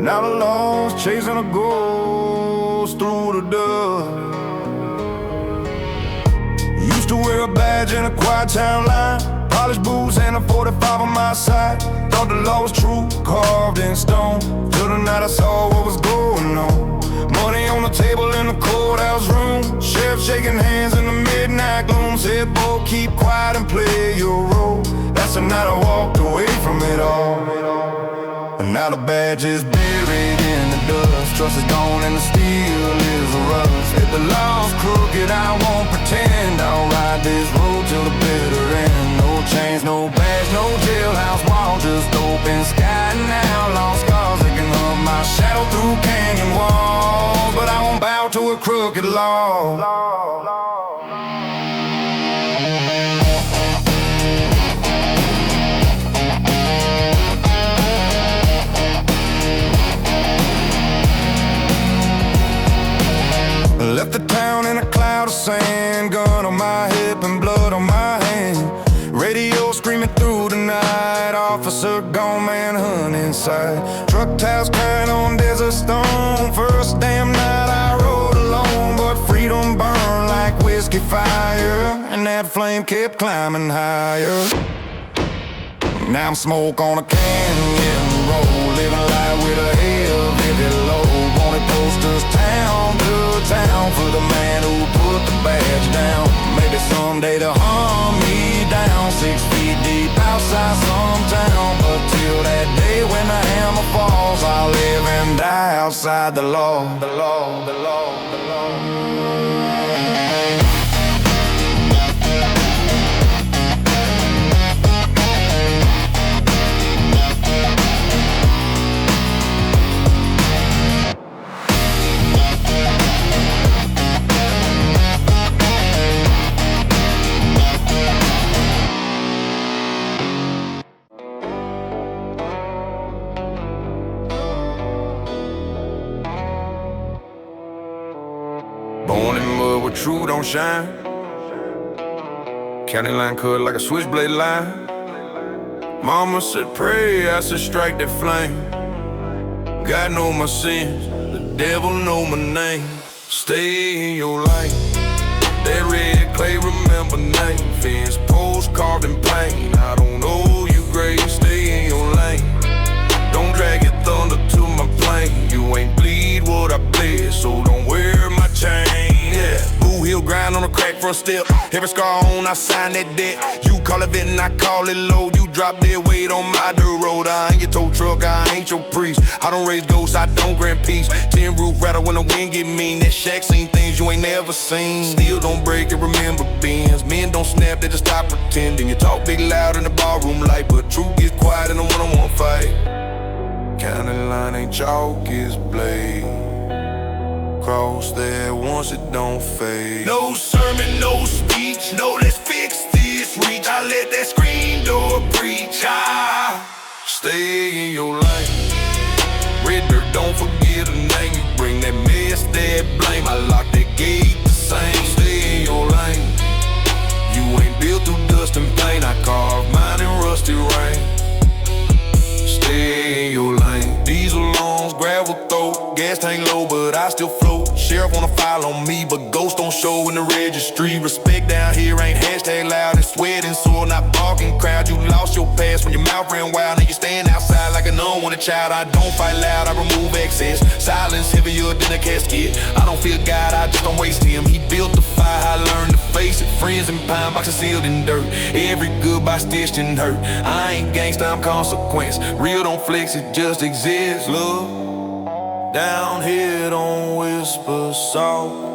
Now the law's chasing a ghost through the dust. Used to wear a badge in a quiet town line. Polished boots and a 45 on my side. Thought the law was true, carved in stone. Till the night I saw what was going on. Money on the table in the courthouse room. Sheriff shaking hands in the midnight gloom. Said, boy, keep quiet and play your role. That's the night I walked away from it all. And now the badge is buried in the dust. Trust is gone and the steel is a rust. If the law's crooked, I won't pretend. I'll ride this road till the bitter end. No chains, no badge, no jailhouse wall. Just open sky now. Lost scars that can hug my shadow through canyon walls. But I won't bow to a crooked law. Left the town in a cloud of sand. Gun on my hip and blood on my hand. Radio screaming through the night. Officer gone, manhunt inside. Truck tires crying on desert stone. First damn night I rode alone. But freedom burned like whiskey fire. And that flame kept climbing higher. Now I'm smoke on a canyon road. Living life with a heavy load. Wanted posters town to town for the man who put the badge down. Maybe someday they'll hunt me down 6 feet deep outside some town. But till that day when the hammer falls, I'll live and die outside the law. The law, the law, the law. Born in mud where true don't shine. County line cut like a switchblade line. Mama said pray, I said strike that flame. God know my sins, the devil know my name. Stay in your light. That red clay remember name. Fence post carved in plain. I don't owe you grace, stay in your lane. Don't drag your thunder to my plane. You ain't bleed what I bled, so don't wear my chain. Yeah, Boo Hill grind on a crack front step. Every scar on, I sign that debt. You call it vent and I call it low. You drop dead weight on my dirt road. I ain't your tow truck, I ain't your priest. I don't raise ghosts, I don't grant peace. Tin roof rattle when the wind get mean. That shack seen things you ain't never seen. Still don't break and remember beans. Men don't snap, they just stop pretending. You talk big loud in the ballroom light, but truth gets quiet in a one-on-one fight. County line ain't chalk, it's blade. Cross there once, it don't fade. No sermon, no speech, no let's fix this reach. I let that screen door preach. Stay in your lane. Red dirt, don't forget a name. You bring that mess, that blame. I lock that gate the same. Stay in your lane. You ain't built through dust and pain. I carve mine in rusty rain. Stay in your lane. Diesel longs, gravel throat, gas tank low, but I still float. Sheriff wanna file on me, but ghosts don't show in the registry. Respect down here ain't hashtag loud and sweating, sore, not barking crowd. You lost your past when your mouth ran wild, and you stand outside like an unwanted child. I don't fight loud, I remove excess. Silence heavier than a casket. I don't fear God, I just don't waste him. He built the fire, I learned to face it. Friends in pine boxes sealed in dirt. Every goodbye stitched in hurt. I ain't gangsta, I'm consequence. Real don't flex, it just exists. Look down here, don't whisper soft.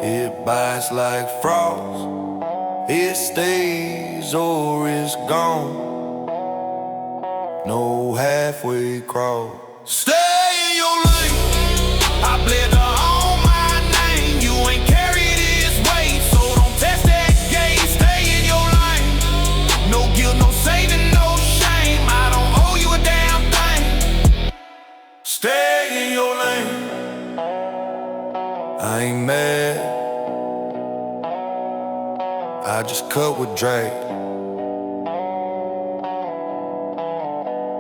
It bites like frost. It stays or it's gone. No halfway cross. Stay in your lane. I bled the on my name. You ain't carried his weight, so don't test that gate. Stay in your lane. No guilt, no saving, no shame. I don't owe you a damn thing. Stay in your lane. I ain't mad. I just cut with Drake.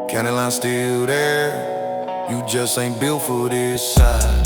County line still there. You just ain't built for this side.